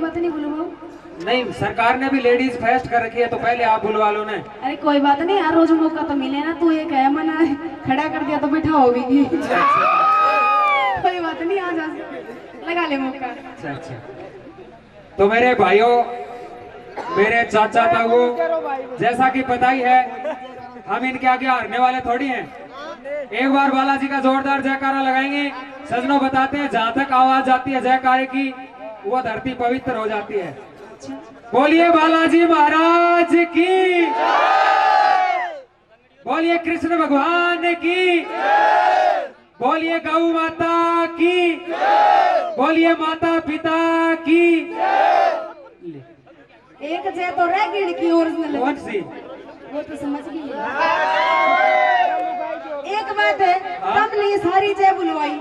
बात नहीं, बुलवाओ। नहीं, सरकार ने भी लेडीज फेस्ट कर रखी है, तो पहले आप बुलवा लो ना। अरे कोई बात नहीं यार, रोज मौका तो मिले ना, तू ये कह मना खड़ा कर दिया तो बैठा होगी। कोई बात नहीं, आ जा, लगा ले मौका। अच्छा। तो मेरे भाइयों, मेरे चाचा ताऊ, जैसा कि पता ही है हम इनके आगे हारने वाले थोड़ी हैं। एक बार बालाजी का जोरदार जयकारा लगाएंगे। सजनों बताते हैं, जहां तक आवाज जाती है जयकारे की, वो धरती पवित्र हो जाती है। बोलिए बालाजी महाराज की, बोलिए कृष्ण भगवान की, बोलिए गौ माता की, बोलिए माता पिता की। एक जय तो रह गई की ओरिजिनल। कौन सी? वो तो समझ गई। एक बात है, तुमने सारी जय बुलवाई,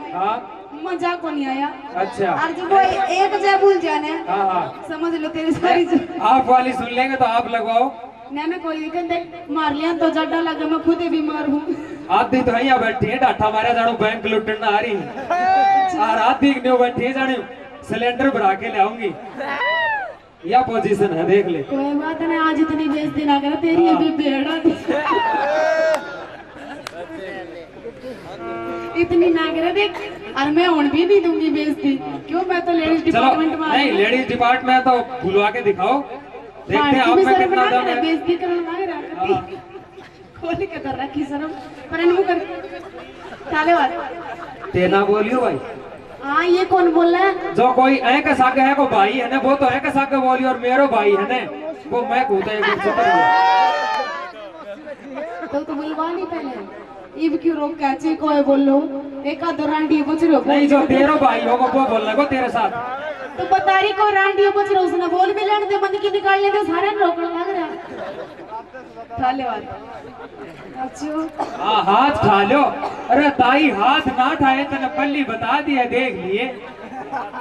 मजा को नहीं आया। अच्छा। और जब वो एक जय भूल जाने, हाँ। समझ लो तेरी सारी जय। आप वाली सुन लेंगे तो आप लगवाओ। मैं कोई दिक्कत नहीं, मार लिया तो जड्डा लगा, मैं खुद ही बीमार हूँ। आधी तो यहाँ बैठी है, डाठा मारा जानो बैंक लुटना आ रही है, और आधी न्यू बैठी है जाने सिलेंडर भरा के लाऊंगी। यह पोजीशन है, देख ले। कोई बात नहीं, आज इतनी बेइज्जती ना कर, तेरी अभी बेड़ा इतनी ना करे देख, और मैं उन भी नहीं दूंगी बेइज्जती। क्यों, मैं तो लेडीज डिपार्टमेंट में। नहीं, लेडीज डिपार्टमेंट तो बुलवा के दिखाओ, देखते हैं आप में कितना दम है। बेइज्जती करने लग रहा है, खोल के कर रखी शर्म, पर इनको कर ताले बात तेना बोलियो भाई। हाँ, ये कौन बोल रहा है? जो कोई ऐ का सागे है, को भाई है ना, वो तो ऐ का सागे बोली, और मेरो भाई है ना, वो मैं कूदा एक तो बुलवा नहीं पहले, इब क्यों रोक कैचे कोई बोल लो, एक आध रांडी पूछ रहे हो। नहीं, जो तेरो भाई होगा वो बोलने को तेरे साथ। तो बता रही को रांडी पूछ रहे हो, उसने बोल भी लेने दे, बंद की निकाल लेते, सारे रोकने लग रहा है। थाले अच्छा, हाँ, हाथ खा लो। अरे ताई, हाथ ना ठाए तो पल्ली बता दी है, देख लिए।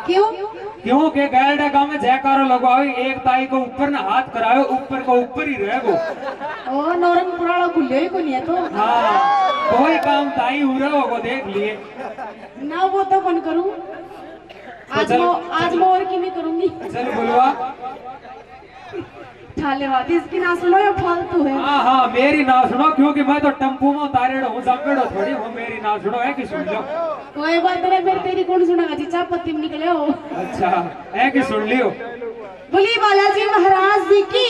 क्यों के गैरडा गांव में जयकारो लगवाओ, एक ताई को ऊपर ना हाथ कराओ, ऊपर को ऊपर ही रहेगो। ओ नौरंग पुराना खुले को नहीं है तो। हाँ, कोई काम ताई हो रहा होगा, देख लिए ना। वो तो कौन करूं, आज मैं और की भी करूंगी। चल बुलवा। ठाले बात इसकी ना सुनो, या फालतू है। हाँ, मेरी ना सुनो, क्योंकि मैं तो टेम्पू में उतारे हूँ, जपेड़ो थोड़ी हूँ। मेरी ना सुनो, है कि सुन लो। कोई बात नहीं, फिर तेरी कौन सुनेगा जी, चाप पत्ती में निकले हो। अच्छा, है कि सुन लियो। बोली बालाजी महाराज जी की,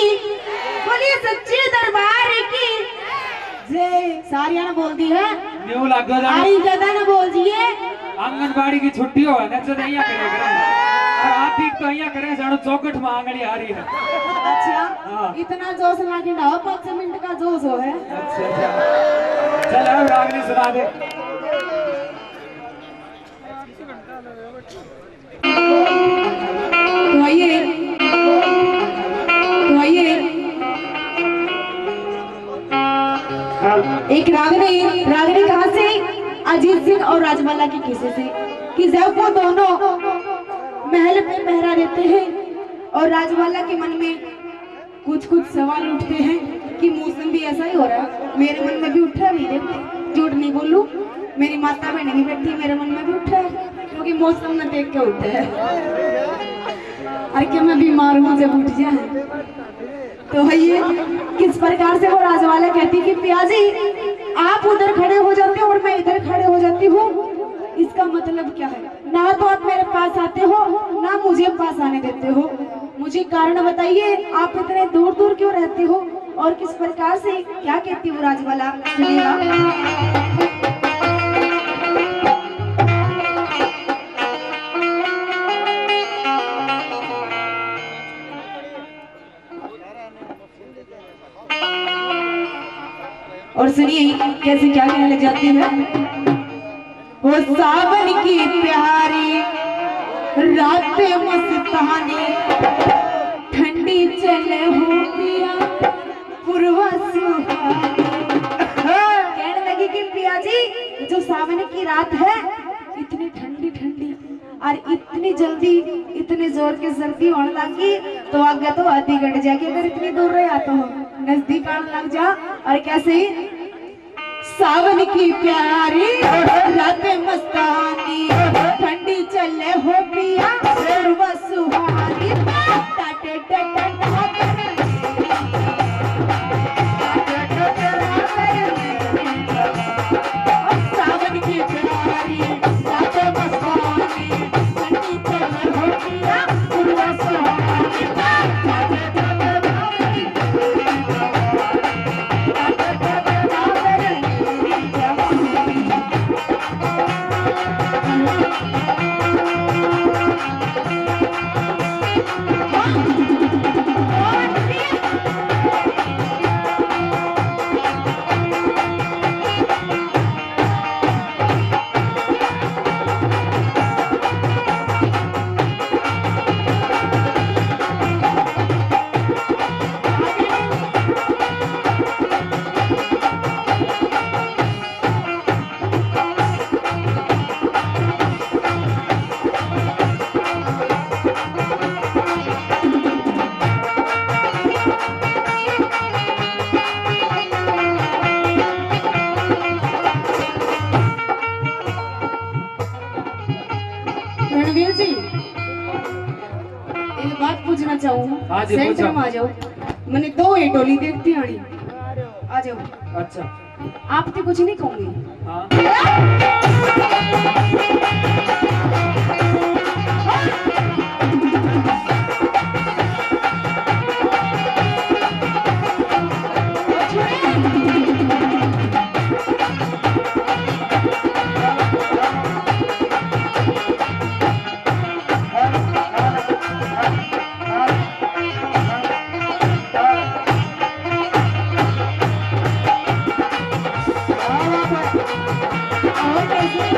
बोली सच्चे दरबार की जय। सारिया ने बोल दी है, न्यू लागो आई ज्यादा ना बोल दिए। आंगनबाड़ी की छुट्टी हो न तो यहाँ करेगा, और आधी तो यहाँ करे जानो चौकट में आंगली आ रही है। अच्छा। हाँ। इतना जोश लाके ना, 5 मिनट का जोश हो है। अच्छा, चल अब अगली सुना दे। तो आइए एक रागनी कहाँ से? अजीत सिंह और राजमाला के किस्से से, कि जब वो दोनों महल में पहरा देते हैं और राजमाला के मन में कुछ सवाल उठते हैं कि मौसम भी ऐसा ही हो रहा है। मेरे मन में भी उठा है, मेरे झूठ नहीं बोलूं, मेरी माता बहन भी बैठी, मेरे मन में भी उठा है, क्योंकि मौसम न देख के उठे है। अरे क्या मैं बीमार हूँ जब उठ जाए। तो ये किस प्रकार से वो राजवाला कहती कि पियाजी आप उधर खड़े हो जाते हो और मैं इधर खड़े हो जाती हूँ, इसका मतलब क्या है? ना तो आप मेरे पास आते हो, ना मुझे पास आने देते हो। मुझे कारण बताइए, आप इतने दूर दूर क्यों रहते हो? और किस प्रकार से क्या कहती हो राजवाला, सुनिएगा। और सुनिए कैसे क्या कहने लग जाती है। वो सावन की प्यारी रातें मस्तानी, ठंडी चले हो पिया पूर्वा सुहानी। कहने लगी कि पिया जी, जो सावन की रात है इतनी ठंडी ठंडी और इतनी जल्दी इतने जोर के सर्दी होने लगी, तो आगे तो आधी घट जाएगी। अगर इतनी दूर रहे तो नजदीक आने लग जा। और कैसे? सावन की प्यारी रातें मस्तानी, ठंडी चले हो पिया पूर्वा सुहानी। सावन की प्यारी रातों मस्तानी ठंडी चलन होतिया पूर्वा सुहानी रणवीर जी एक बात पूछना चाहूँ हाँ जी, सेंटर पूछो। में आ जाओ मैंने दो ये टोली देखती आनी आ जाओ अच्छा आप तो कुछ नहीं कहूंगी हाँ और कैसे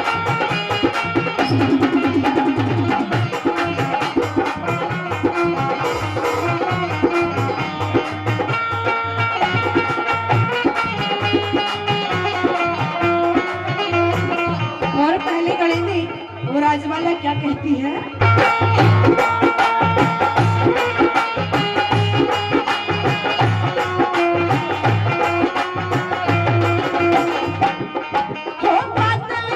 और पहले कड़े में वो राजवाला क्या कहती है हो बादल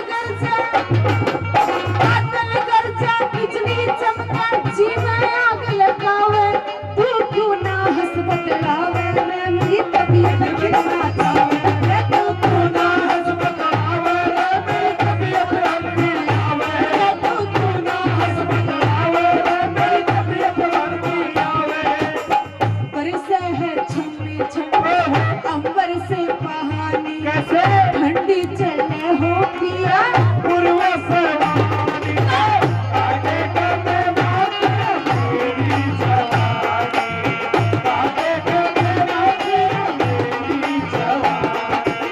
गरजा बिजली चमका जी में आग लगावे तू क्यों ना हंस बतलावे मैं मेरी तबीयत खिलना चावे रे तू क्यों ना हंस बतलावे रे मेरी तबीयत खिलना रे तू क्यों ना हंस बतलावे रे मेरी तबीयत खिलना बरसे है छम्मी छम्मी अंबर से पहानी कैसे ठंडी चले हो पिया पूर्वा सवानी आगे कदे माते मेरी जवानी आगे कदे माते मेरी जवानी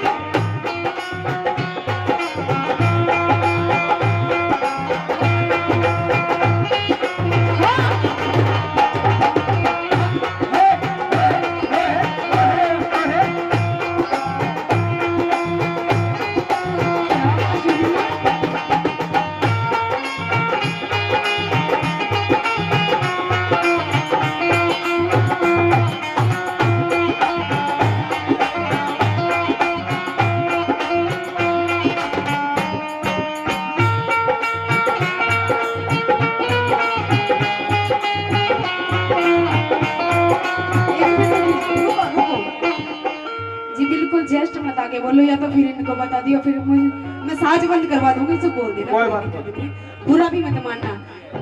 जी बिल्कुल जस्ट मत आके बोलो या तो फिर इनको बता दियो फिर मैं साज बंद करवा दूंगी सब बोल देना कोई बात नहीं बुरा भी मत मानना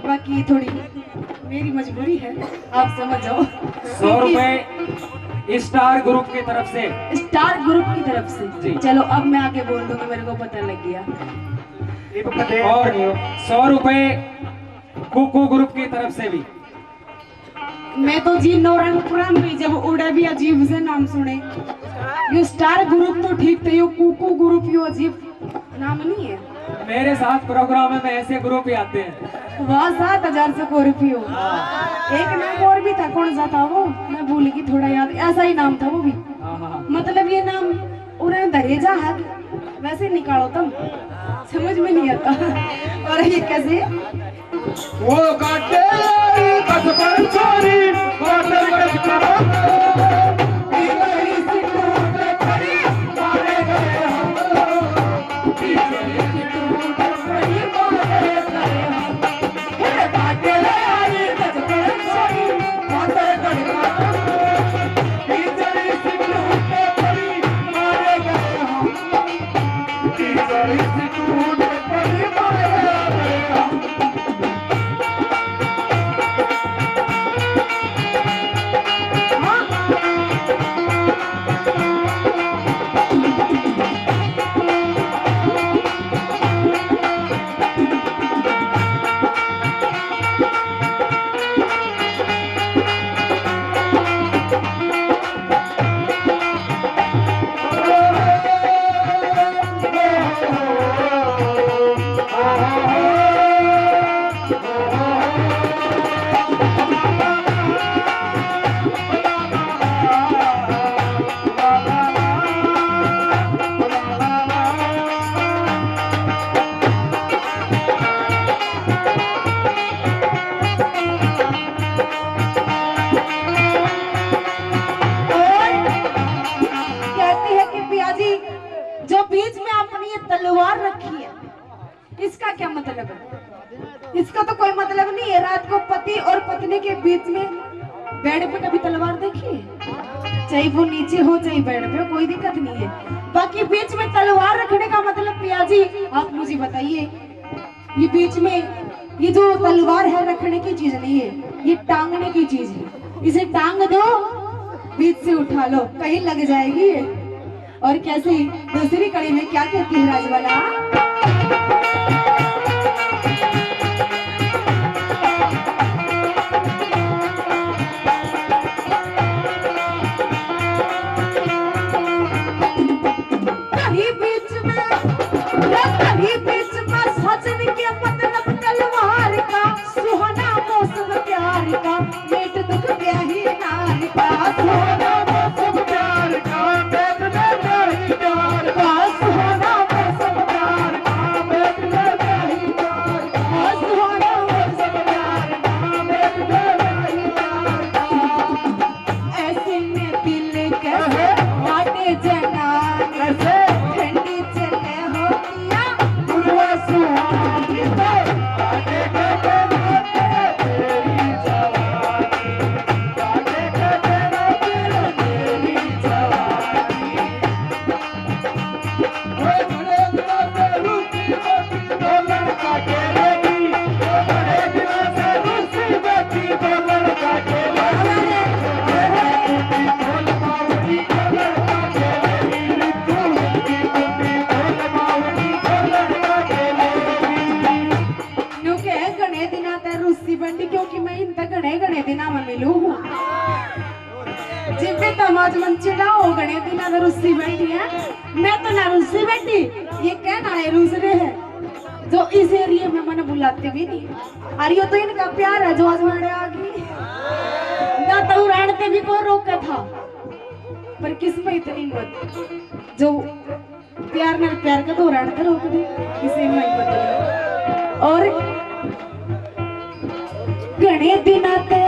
बाकी थोड़ी मेरी मजबूरी है आप समझ जाओ 100 रुपए स्टार ग्रुप की तरफ से स्टार ग्रुप की तरफ से जी। चलो अब मैं आगे बोल दूंगी मेरे को पता लग गया ये पता और 100 रुपए कुकू ग्रुप की तरफ से भी मैं तो जी नौरंगपुरा में जब उड़े भी अजीब से नाम सुने ये स्टार ग्रुप तो ठीक थे ये कुकू ग्रुप ये अजीब नाम नहीं है मेरे साथ प्रोग्राम में ऐसे ग्रुप ही आते हैं वाह 7,000 से रुपये एक नाम और भी था कौन सा था वो मैं भूल गई थोड़ा याद ऐसा ही नाम था वो भी हाँ हाँ मतलब ये नाम उन्हें दरेजा है वैसे निकालो तुम समझ में नहीं आता और ये कैसे वो काटे बस पर चोरी काटे कस करो पीछे से टूट पड़ी मारे गए हम पीछे से टूट पड़ी मारे गए हम हे काटे आई बस पर चोरी काटे पत्नी के बीच में बेड पे कभी तलवार देखी है? चाहे वो नीचे हो चाहे बेड पे, कोई दिक्कत नहीं है। बाकी बीच में तलवार रखने का मतलब पियाजी आप मुझे बताइए, ये बीच में ये जो तलवार है रखने की चीज नहीं है, ये टांगने की चीज है। इसे टांग दो, बीच से उठा लो, कहीं लग जाएगी ये। और कैसे दूसरी कड़ी में क्या कहती है राजवाला? सजन के मतलब तलवार का, सुहाना मौसम प्यार का, मेट दुख ब्याही नार का, सुहाना मौसम प्यार का, मेट दुख ब्याही नार का, सुहाना मौसम प्यार का, मेट दुख ब्याही नार का, सुहाना मौसम प्यार का, मेट दुख ब्याही नार का। ऐसे में दिल कैसे बाटे जनान, ऐसे ठंडी चले होतिया गुरुआ सुहानी, तो आगे के तेरी जवानी, आगे के तेरी जवानी। ओए बड़े दिनों से रूसी बैठी दो लड़का खेलेगी, बड़े दिनों से रूसी बैठी दो लड़का खेलेगी, ढोल बावड़ी दो लड़का खेलेगी, ढोल बावड़ी दो लड़का खेलेगी। न्यू के घने दिना ते रूसी बंडी, क्योंकि मैं इन तक घने दिना में मिलू हूँ। जिब्बे तमाज मन चिढ़ाओ घने दिना में रूसी बैठी है, मैं तो ना रूसी बैठी, ये कहना है रूस रहे हैं जो इस एरिया में मैंने बुलाते भी नहीं। अरे ये तो इनका प्यार है जो आज मारे आ गई ना, तो उड़ाते भी को रोका था, पर किस्मत इतनी मत जो प्यार न प्यार का तो उड़ाते रोक दे, किसी में पता नहीं। और घने दिना ते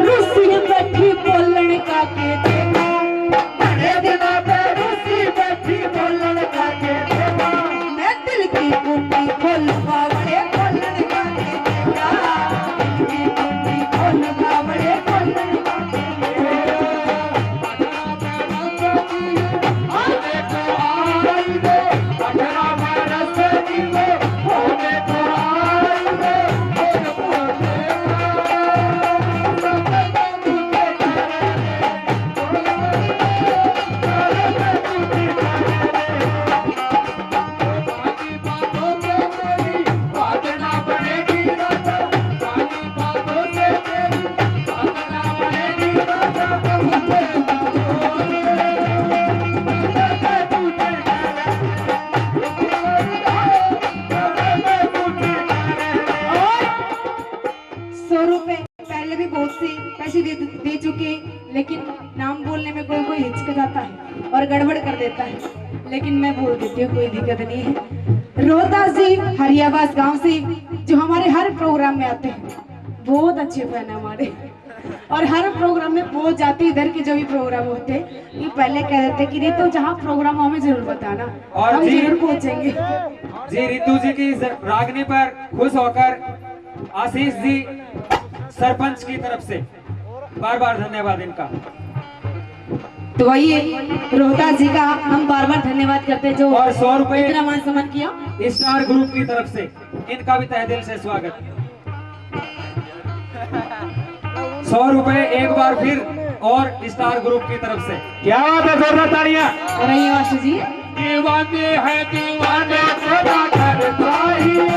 रूसी बैठी बोलने का के देखा, घने दिना ते रूसी बैठी बोलने का के देखा, मैं दिल की कुंडी खोल बावड़े बोलने का के देखा, दिल की कुंडी खोल बावड़े बोलने का के दे चुके, लेकिन नाम बोलने में कोई हिचकिचाता है और गड़बड़ कर देता है, लेकिन मैं बोल देती हूँ, कोई दिक्कत नहीं है। रोहतास जी हरियावास गांव से जो हमारे हर प्रोग्राम में आते हैं, बहुत अच्छे फैन है हमारे, और हर प्रोग्राम में पहुंच जाते। इधर के जो भी प्रोग्राम होते ये पहले कह देते कि रितु जहाँ प्रोग्राम हो हमें जरूर बताना, और हम जरूर पहुंचेंगे। जी रितु जी की रागनी पर खुश होकर आशीष जी सरपंच की तरफ से बार बार धन्यवाद इनका। तो वही रोहतास जी का हम बार बार धन्यवाद करते हैं जो और 100 रुपए इतना मान सम्मान किया। स्टार ग्रुप की तरफ से इनका भी तहे दिल से स्वागत। 100 रुपए एक बार फिर और स्टार ग्रुप की तरफ से। क्या बात है, जोरदार तालियां। और ये वाशु जी दीवाने हैं दीवाने तेरा घर चाहिए,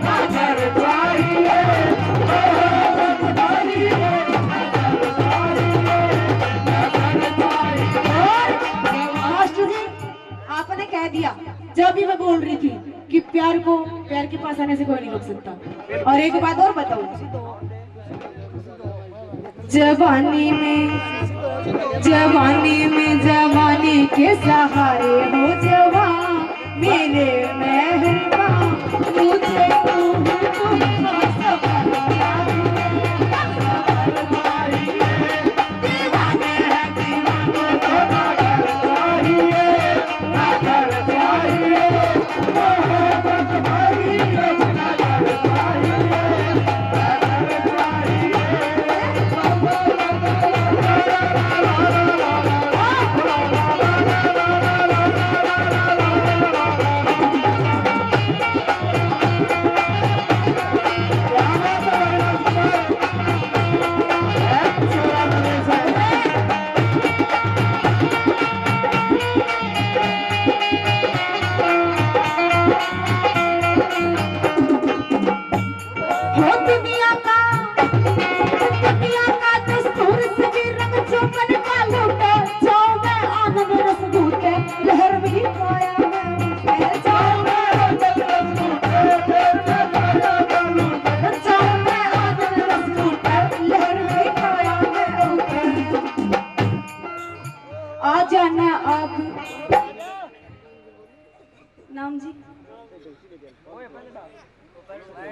घर चाहिए, आपने कह दिया जब भी मैं बोल रही थी कि प्यार के पास आने से कोई नहीं रोक सकता। और एक बात और बताऊं, जवानी में जवानी के सहारे हो जवान मेरे मेहरबान, मुझे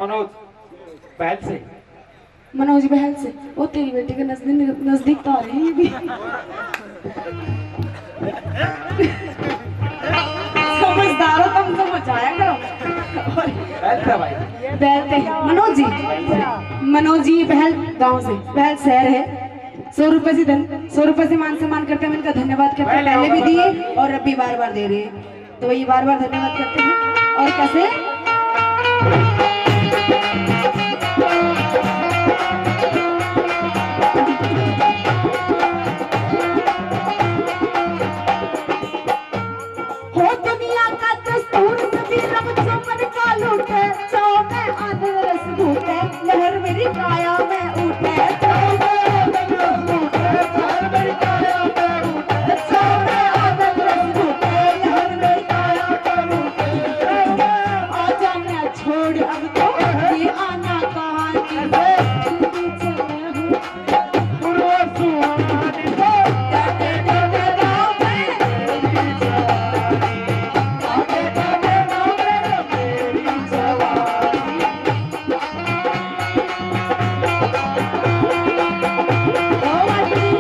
मनोज पहल से। मनोज बहल से। वो तेरी बेटी के नजदीक नजदीक तो आ रही है ये भी। समझदार हो तुम, समझाया करो। पहल से भाई। बहलते हैं मनोज जी। मनोज जी बहल गांव से, बहल शहर है। 100 रुपए से 100 रुपए से मान सम्मान करते हैं, इनका धन्यवाद करते हैं। पहले भी दिए और अब भी बार बार दे रहे हैं, तो ये बार बार धन्यवाद करते हैं। और कैसे हो दुनिया का दस्तूर सभी रब चौपन का लूटे, चाओ में आदर रस घूटे, लहर मेरी काया में उठे, चाओ में आदर रस घूटे, लहर मेरी काया में उठे, चाओ में आदर रस घूटे, लहर मेरी काया में उठे। आजा मैं छोड़ अब तो ये आना कहानी है, चले हूँ पूर्व सुहानी हो जाते जाते गाँव में, आगे जाने ना मेरा मेरी जवानी। ओ मछली,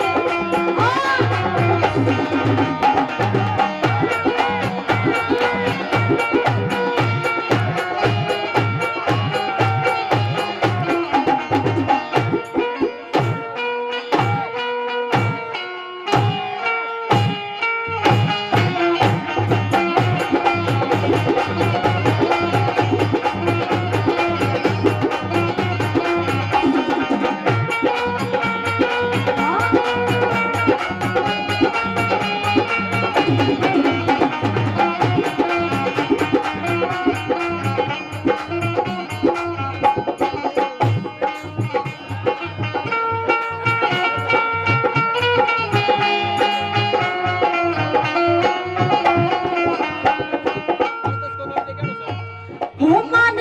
हो मान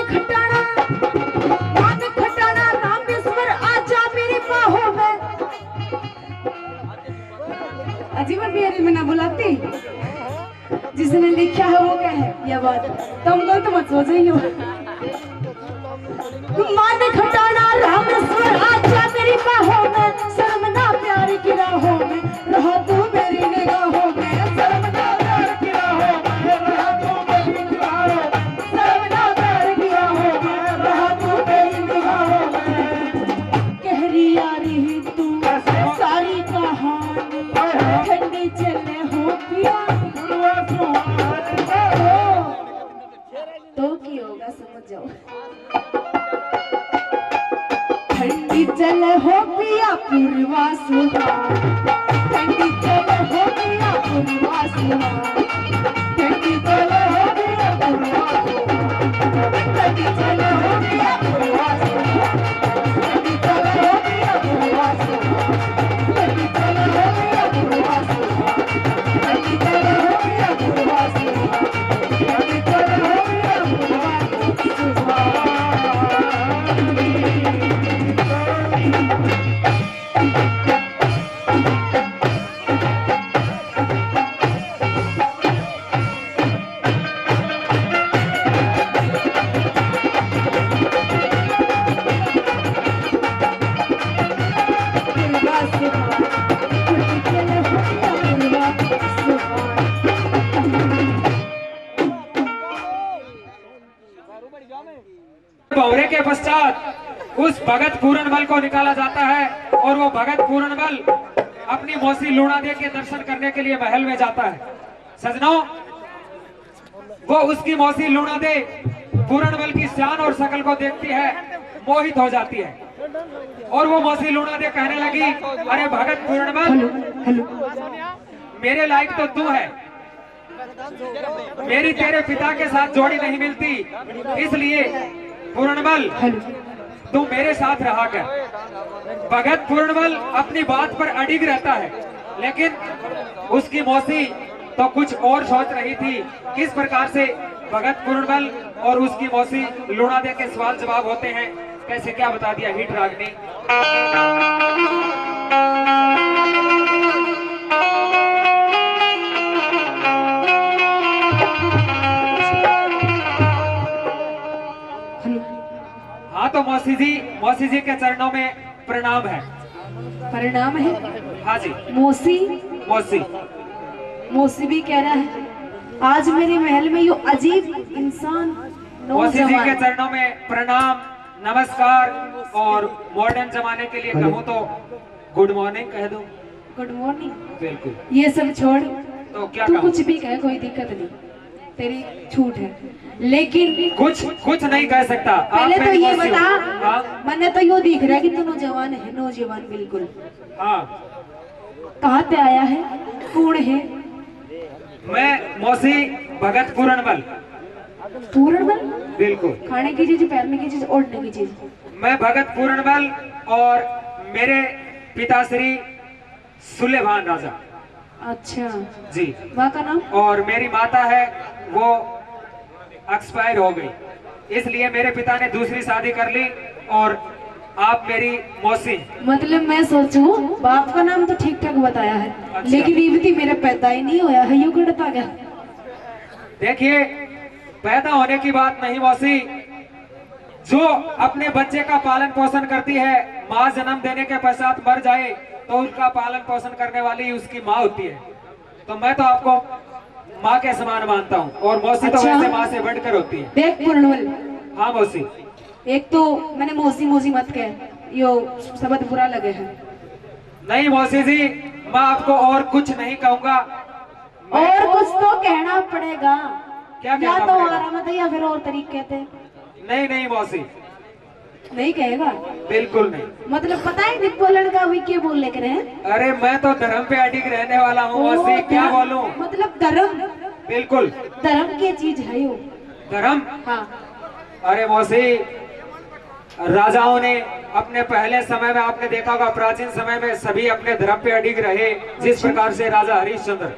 खटाना रामेश्वर आजा मेरी बाहों में। अजीब बिहारी में ना बुलाती, जिसने लिखा है वो क्या है यह बात, तुम लोग तो मत सोचो ही हो। मान खटाना रामेश्वर आजा मेरी बाहों में, शर्मना प्यार की राहों में, रहो तू मेरी निगाहों में, शर्मना प्यार की राहों में, रहो तू मेरी निगाहों में, शर्मना प्यार की राहों में, रहो तू मेरी निगाहों में। गहरी यारी ही तू सारी कहानी, ठंडी चले हो पिया पूर्व सुहानी हो तो की होगा समझ जाओ। ठंडी चले हो पिया पूर्वा सुहान, ठंडी चले हो पिया पूर्वा सुहान, ठंडी चले हो पिया पूर्वा सुहान, ठंडी चले हो पिया पूर्वा सुहान, ठंडी चले हो पिया पूर्वा सुहान, ठंडी चले हो पिया पूर्वा सुहान, ठंडी चले हो पिया पूर्वा सुहान, ठंडी चले हो पिया पूर्वा सुहान। भौरे के पश्चात उस भगत पूरनबल को निकाला जाता है और वो भगत पूरनबल अपनी मौसी लूणा दे के दर्शन करने के लिए महल में जाता है। सजनों, वो उसकी मौसी लूणा दे पूरनबल की शान और शकल को देखती है, मोहित हो जाती है और वो मौसी लूणा दे कहने लगी, अरे भगत पूरनबल, मेरे लायक तो तू है, मेरी तेरे पिता के साथ जोड़ी नहीं मिलती, इसलिए पूरनबल तू मेरे साथ रहा कर। भगत पूरनबल अपनी बात पर अडिग रहता है, लेकिन उसकी मौसी तो कुछ और सोच रही थी। किस प्रकार से भगत पूरनबल और उसकी मौसी लूणा दे के सवाल जवाब होते हैं, कैसे क्या बता दिया हिट रागनी। मौसी जी के चरणों में प्रणाम है। परिणाम है। हाँ जी मौसी मौसी। मौसी भी कह रहा है आज मेरे महल में यो अजीब इंसान मौसी जी के नौजवान। चरणों में प्रणाम नमस्कार, और मॉडर्न जमाने के लिए कहूँ तो गुड मॉर्निंग कह दूं। Good morning. बिल्कुल। ये सब छोड़, तो क्या तू कहूँ? कुछ भी कहे कोई दिक्कत नहीं, तेरी छूट है, लेकिन कुछ नहीं कह सकता। आप पहले तो मेरी ये मौसी हो। बता, हाँ मैंने तो यो दिख रहा है कि तू नौजवान है, नौजवान बिल्कुल। हाँ। कहाँ पे आया है, कौन है? मैं मौसी भगत पूरणबल। पूरणबल? बिल्कुल। खाने की चीज, पहनने की चीज, ओढ़ने की चीज। मैं भगत पूरणबल और मेरे पिताश्री सुलेभान राजा अच्छा जी, माँ का नाम? और मेरी माता है वो एक्सपायर हो गई, इसलिए मेरे पिता ने दूसरी शादी कर ली, और आप मेरी मौसी। मतलब मैं सोचूं बाप का नाम तो ठीक ठाक बताया है, अच्छा। लेकिन युवती मेरा पैदा ही नहीं होया है, यू गड़ता गया। देखिए, पैदा होने की बात नहीं मौसी, जो अपने बच्चे का पालन पोषण करती है, माँ जन्म देने के पश्चात मर जाए तो उसका पालन पोषण करने वाली उसकी माँ होती है। तो मैं तो आपको माँ के समान मानता हूँ, और मौसी तो अच्छा। वैसे माँ से बढ़कर होती है। देख पूरणबल, हाँ मौसी। एक तो मैंने मौसी मौसी मत कह, यो शब्द बुरा लगे है। नहीं मौसी जी, मैं आपको और कुछ नहीं कहूँगा। और कुछ तो कहना पड़ेगा, क्या या कहना तो पड़ेगा? आराम या फिर और तरीके कहते। नहीं मौसी, नहीं कहेगा? बिल्कुल नहीं। मतलब पता है नहीं बोलन का भी क्या बोल लेकर है? अरे मैं तो धर्म पे अडिग रहने वाला हूँ मौसी, ओ, क्या धर्म- बोलूं। मतलब धर्म, बिल्कुल धर्म की चीज है यो। धर्म। हाँ अरे मौसी, राजाओं ने अपने पहले समय में, आपने देखा होगा प्राचीन समय में सभी अपने धर्म पे अडिग रहे, जिस प्रकार से राजा हरिश्चंद्र।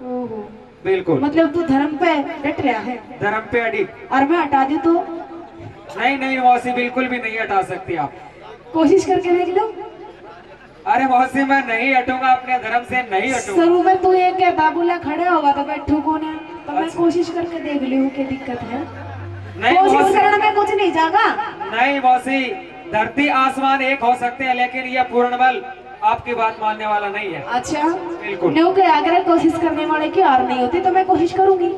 ओहो, बिल्कुल मतलब तू धर्म पे डट रहा है, धर्म पे अडिग। और मैं हटा दूं तो? नहीं मौसी, बिल्कुल भी नहीं हटा सकती आप। कोशिश करके देख लो। अरे मौसी, मैं नहीं हटूंगा, अपने धर्म से नहीं हटूंगा। शुरू में तू एक कहता बोला खड़ा होगा तो बैठू कौन है, तो मैं अच्छा। कोशिश करके देख लूं क्या दिक्कत है। नहीं कोशिश मौसी, करने में कुछ नहीं जाएगा। नहीं मौसी, धरती आसमान एक हो सकते हैं, लेकिन ये पूर्णबल आपकी बात मानने वाला नहीं है। अच्छा, बिल्कुल। न्यू के अगर कोशिश करने वाले की हार नहीं होती तो मैं कोशिश करूंगी।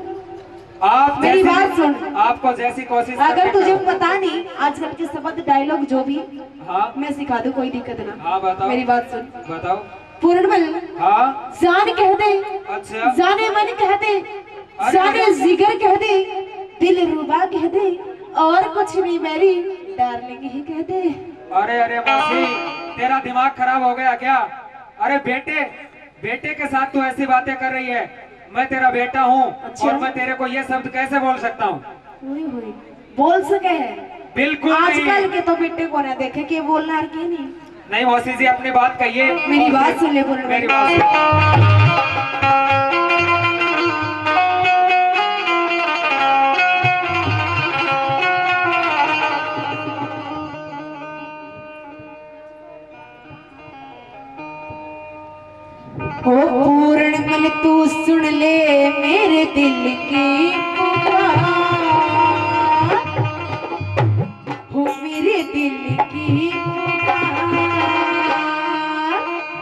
आप मेरी जैसी- बात सुन। आपको जैसी कोशिश अगर करनी तुझे करो। पता नहीं आजकल के शब्द डायलॉग जो भी, हाँ मैं सिखा दूं, कोई दिक्कत ना। हाँ बताओ। मेरी बात सुन। बताओ। पूरणबल, हाँ जान कह दे, अच्छा। जाने मन कह दे, अरे जाने अरे। जिगर कह दे, दिल रुबा कह दे, और कुछ नहीं मेरी डार्लिंग ही कह दे। अरे मौसी, तेरा दिमाग खराब हो गया क्या? अरे बेटे के साथ तू ऐसी बातें कर रही है। मैं तेरा बेटा हूँ, अच्छा। और मैं तेरे को ये शब्द कैसे बोल सकता हूँ? हुई हुई बोल सके है। बिल्कुल आजकल नहीं। के तो बेटे को ना देखे कि बोलना और की नहीं। नहीं मौसी जी, अपनी बात कहिए। मेरी बात सुन ले पूरणबल। मेरी बात सुन। हो पूरणबल तू सुन ले मेरे दिल की पुकार, हो मेरे दिल की पुकार।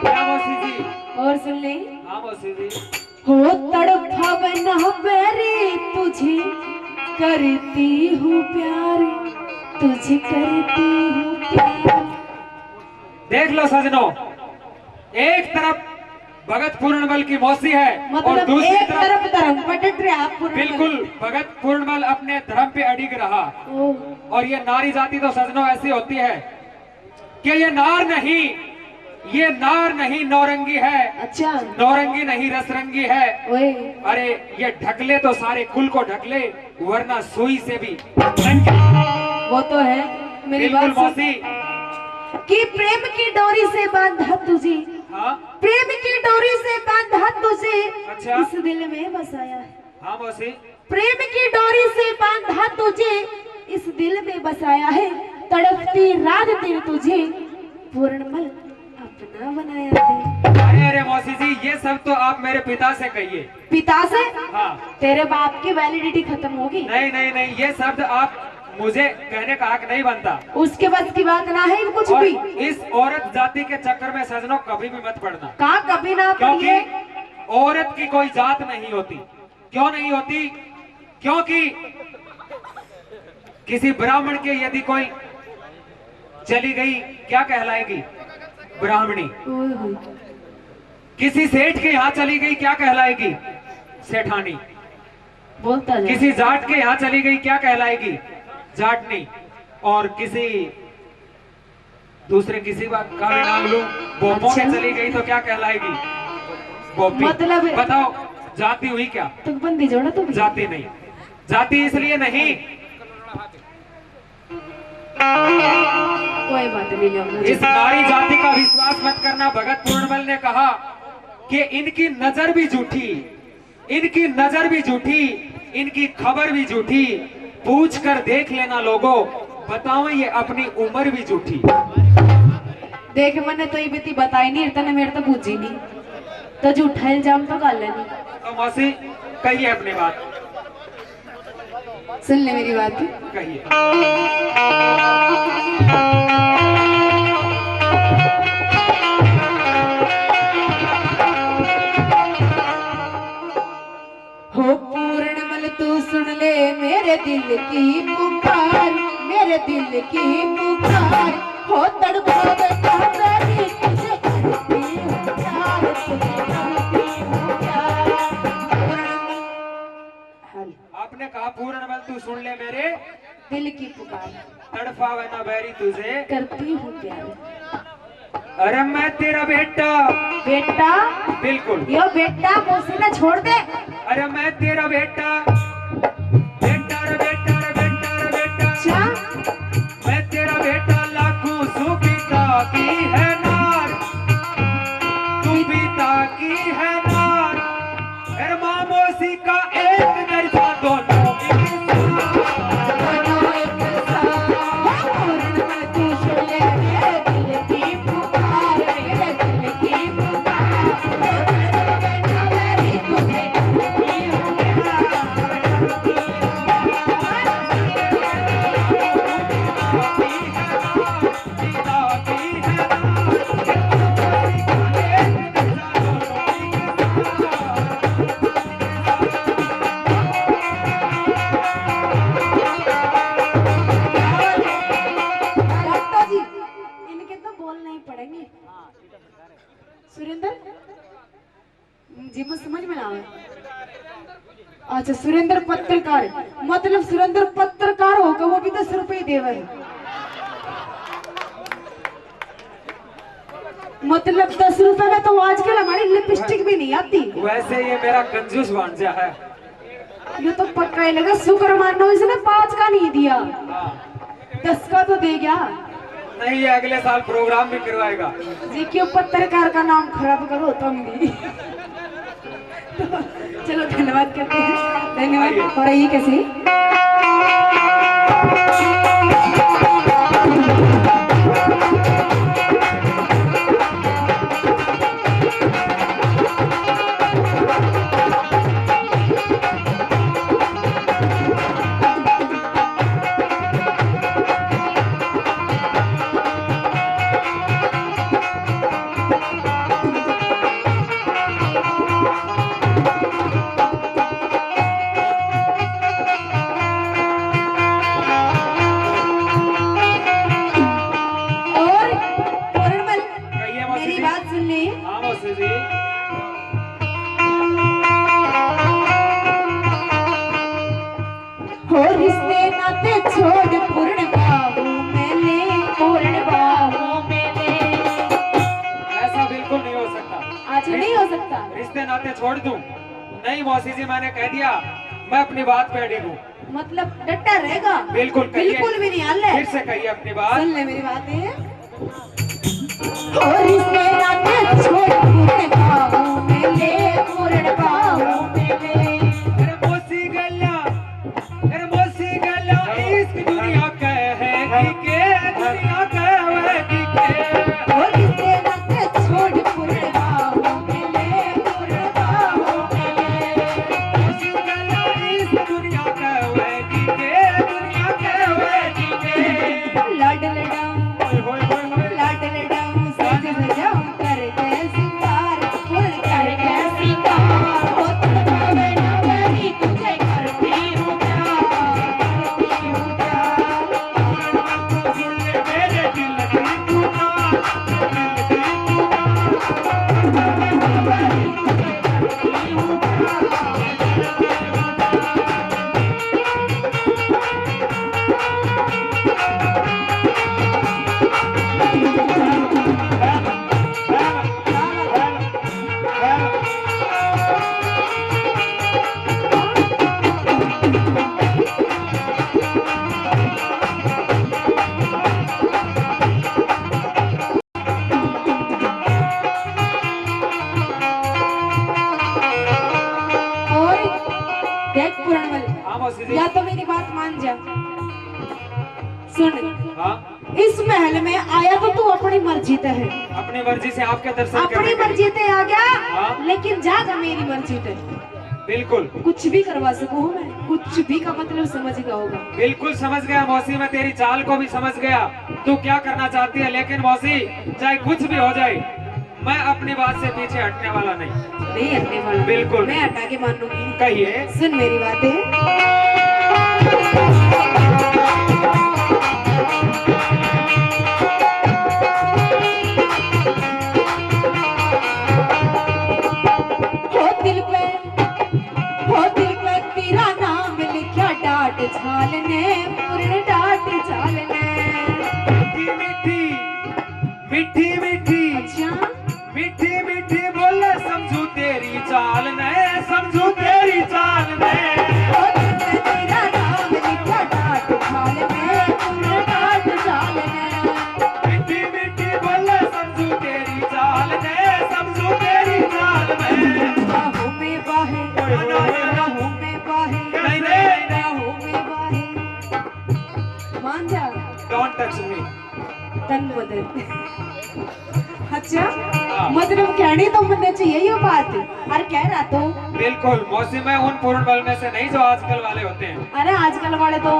क्या मौसी जी? और सुन ले, हाँ मौसी जी। हो तड़पा बना बैरी तुझे करती हूँ प्यार, तुझे करती हूँ प्यार। देख लो सजनों, एक तरफ भगत पूर्णबल की मौसी है, और मतलब दूसरी एक तरफ तरफ धर्म पटट रहा पूरणबल। बिल्कुल भगत पूर्णबल अपने धर्म पे अडिग रहा। ओह, और ये नारी जाति तो सजनों ऐसी होती है कि ये नार नहीं नौरंगी है, अच्छा, नौरंगी नहीं रसरंगी है। ओए अरे ये ढकले तो सारे कुल को ढकले, वरना सुई से भी नंगी। वो तो है। मेरी बिल्कुल बात सुन, मौसी। कि प्रेम की डोरी से बांधा तुझे, हाँ प्रेम की डोरी से बांधा तुझे, अच्छा। इस दिल में बसाया है। हाँ मौसी। प्रेम की डोरी से बांधा तुझे, इस दिल में बसाया है, तड़पती रात दिन तुझे पूरणबल अपना बनाया है। अरे मौसी जी, ये सब तो आप मेरे पिता से कहिए। पिता से? हाँ। तेरे बाप की वैलिडिटी खत्म होगी। नहीं, ये शब्द आप मुझे कहने का हक नहीं बनता। उसके बस की बात ना है कुछ और भी। इस औरत जाति के चक्कर में सजनों कभी भी मत पड़ना। कहा कभी ना क्योंकि पड़िए। औरत की कोई जात नहीं होती। क्यों नहीं होती? क्योंकि किसी ब्राह्मण के यदि कोई चली गई क्या कहलाएगी? ब्राह्मणी। ओए होए। किसी सेठ के यहाँ चली गई क्या कहलाएगी? सेठानी। बोलता जा। किसी जाट के यहाँ चली गई क्या कहलाएगी? जाटनी। और किसी दूसरे किसी बात का भी नाम लो, बोपो अच्छा। में चली गई तो क्या कहलाएगी? बोपी। मतलब- बताओ जाति हुई क्या? तो बंदी जोड़ा तो भी। जाति नहीं। जाति इसलिए नहीं, कोई बात नहीं ले इस नारी जाति का विश्वास मत करना। भगत पूर्णबल ने कहा कि इनकी नजर भी झूठी, इनकी नजर भी झूठी, इनकी खबर भी झूठी। पूछ कर देख लेना लोगों, बताओ ये अपनी उम्र भी झूठी। देख मैंने तो ये बीती बताई नहीं, तने मेरे तो पूछी नहीं, तो झूठा इल्जाम तो कर लेनी। तो मौसी कहिए अपनी बात, सुन ले मेरी बात। कहिए। हो पूर्णमल तू सुन ले मेरे दिल की पुकार, मेरे दिल की पुकार। हो तड़पावे मेरी तुझे करती हूँ प्यार, तुझे करती हूँ प्यार। पूर्णमल आपने कहा पूर्णबल तू सुन ले मेरे दिल की पुकार, तड़पावे ना बैरी तुझे करती हूँ प्यार। अरे मैं तेरा बेटा। बेटा बिल्कुल। यो बेटा मुझसे ना छोड़ दे। अरे मैं तेरा बेटा, बेटा रे बेटा रे बेटा रे बेटा। अच्छा मैं तेरा बेटा लाखों सुपिता की है नार, तू पिता की है नार। अरे मामोसी का एक दर्जा दोनों एक साथ। दोनों एक साथ। हो पूर्णमल तू सुन ले मेरे दिल की पुकार, मेरे दिल की पुकार। बेटा मेरी तुझे करती हूँ डॉक्टर जी इनके तो बोलना ही पड़ेंगे। सुरेंद्र जी मुझे समझ में ना आवे। अच्छा सुरेंद्र पत्रकार, मतलब सुरेंद्र पत्रकार होगा वो भी 10 रुपए देवे है। मतलब 10 रुपए में तो आजकल हमारी लिपस्टिक भी नहीं आती। वैसे ये मेरा कंजूस भांजा है। ये तो पक्का ही लगा, शुक्र मानो इसने 5 का नहीं दिया, हाँ। 10 का तो दे गया। नहीं, ये अगले साल प्रोग्राम भी करवाएगा। जी क्यों पत्रकार का नाम खराब करो तुम भी। तो चलो धन्यवाद करते हैं, धन्यवाद। और ये कैसे और पूर्णमल कहिए मौसी मेरी जी। बात सुन ले। हाँ मौसी जी। हो रिश्ते नाते छोड़ पूर्ण बाहों में ले, पूर्ण बाहों में ले। ऐसा बिल्कुल नहीं हो सकता। आज नहीं हो सकता। रिश्ते नाते छोड़ दूं? नहीं मौसी जी, मैंने कह दिया, मैं अपनी बात पे अड़िग हूँ। मतलब डटा रहेगा। बिल्कुल कहिए। बिल्कुल भी नहीं हल्ले। फिर से कहिए अपनी बात। सुन ले मेरी बात है। हो रिश्ते नाते छोड़ पूर्ण बाहों में ले, पूर्ण बाहों में ले। अरे मौसी गल्ला, अरे मौसी गल्ला, इश्क दुनिया कहेगी के, दुनिया कहेगी के। हो रिश्ते नाते छोड़ पूर्ण बाहों में ले, पूर्ण बाहों में ले। मौसी गल्ला, इश्क दुनिया कहेगी के, दुनिया कहेगी इस महल में आया तो तू अपनी मर्जी ते है, अपनी मर्जी से आपके दर्शन अपनी करने के लिए। मर्जी ते आ गया, हाँ। लेकिन जागा मेरी मर्जी ते। बिल्कुल कुछ भी करवा सकूं मैं, कुछ भी का मतलब समझ गया होगा। बिल्कुल समझ गया मौसी, मैं तेरी चाल को भी समझ गया तू क्या करना चाहती है। लेकिन मौसी चाहे कुछ भी हो जाए, मैं अपनी बात से पीछे हटने वाला नहीं। नहीं हटने वाला, बिल्कुल। मैं हटा के मानूंगी। कहिए। सुन मेरी बातें। छाल ने पूर्ण डाट छाल ने मीठी मीठी मीठी अच्छा मीठी मीठी बोले समझू तेरी चाल में, समझू तेरी चाल में। तेरा नाम लिखा डाट छाल में पूर्ण डाट छाल में। मीठी मीठी बोले समझू तेरी चाल में, समझू तेरी चाल में। बाहों में बाहें, बाहों में बाहें, नहीं नहीं बाहों में बाहें। मान जा डोंट टच मी। तन बदल। अच्छा मतलब कहनी तो मनना चाहिए ये बात, और कह रहा तो बिल्कुल मौसी, मैं उन पूर्ण बल में से नहीं जो आजकल वाले होते हैं। अरे आजकल वाले तो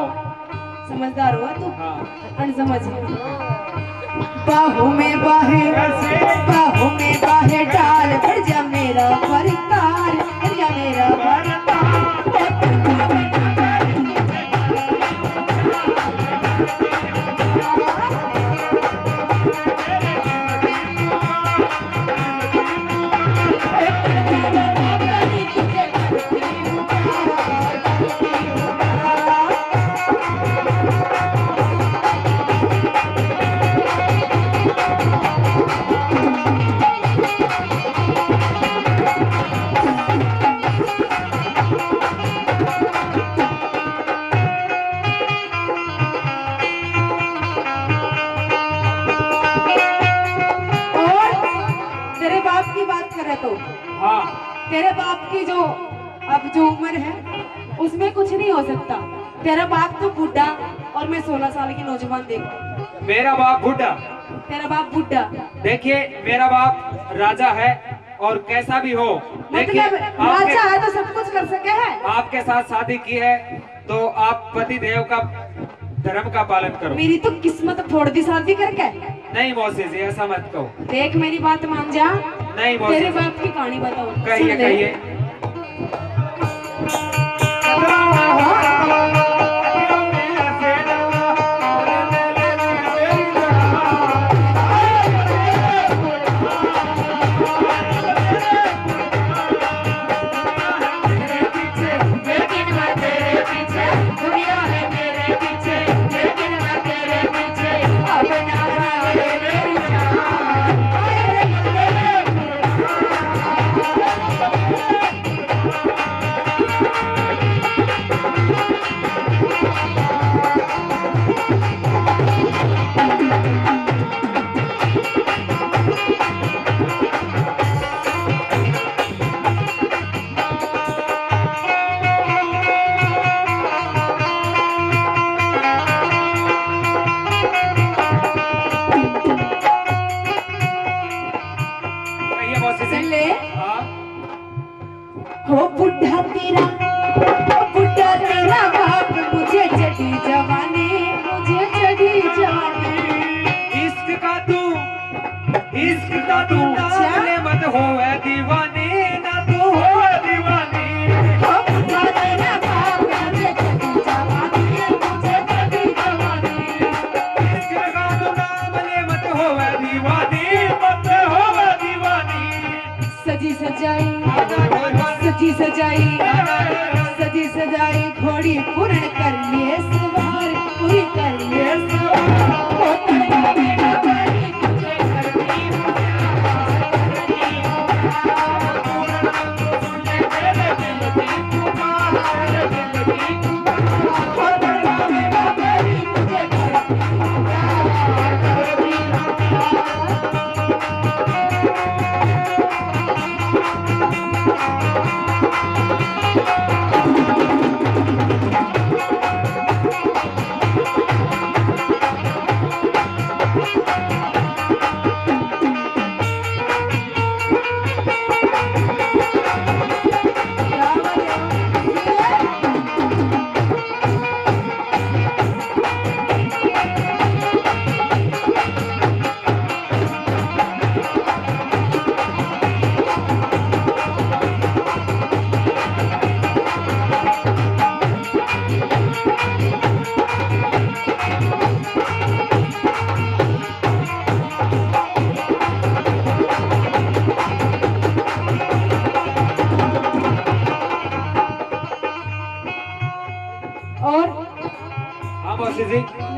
समझदार हो तू, हाँ। अनसमझ। बाहों में बाहें, बाहों में बाहें डाल, बढ़ जा मेरा परितार, बढ़ जा मेरा तो हाँ तेरे बाप की जो अब जो उम्र है उसमें कुछ नहीं हो सकता। तेरा बाप तो बूढ़ा और मैं 16 साल की नौजवान। देख मेरा बाप बूढ़ा, तेरा बाप बूढ़ा। देखिए मेरा बाप राजा है और कैसा भी हो, देखिए मतलब राजा है तो सब कुछ कर सके है। आपके साथ शादी की है तो आप पति देव का धर्म का पालन करो। मेरी तो किस्मत फोड़ दी शादी करके। नहीं मौसी जी ऐसा मत कहो। देख मेरी बात मान जा। नहीं मौसी। तेरे बाप की कहानी बताओ। कहिए कहिए। हो बुढ़ा तेरा बाप, मुझे चढ़ी जवानी, मुझे चढ़ी जवानी। इश्क का तू नाले मत होवे दीवानी, ना तू होवे दीवानी। हो बुढ़ा तेरा बाप, मुझे चढ़ी जवानी, मुझे चढ़ी जवानी। इश्क का तू नाले मत होवे दीवानी, मत होवे दीवानी। सजी सजाई सजी सजाई घोड़ी पूर्ण कर लिए सवार, पूरी कर लिए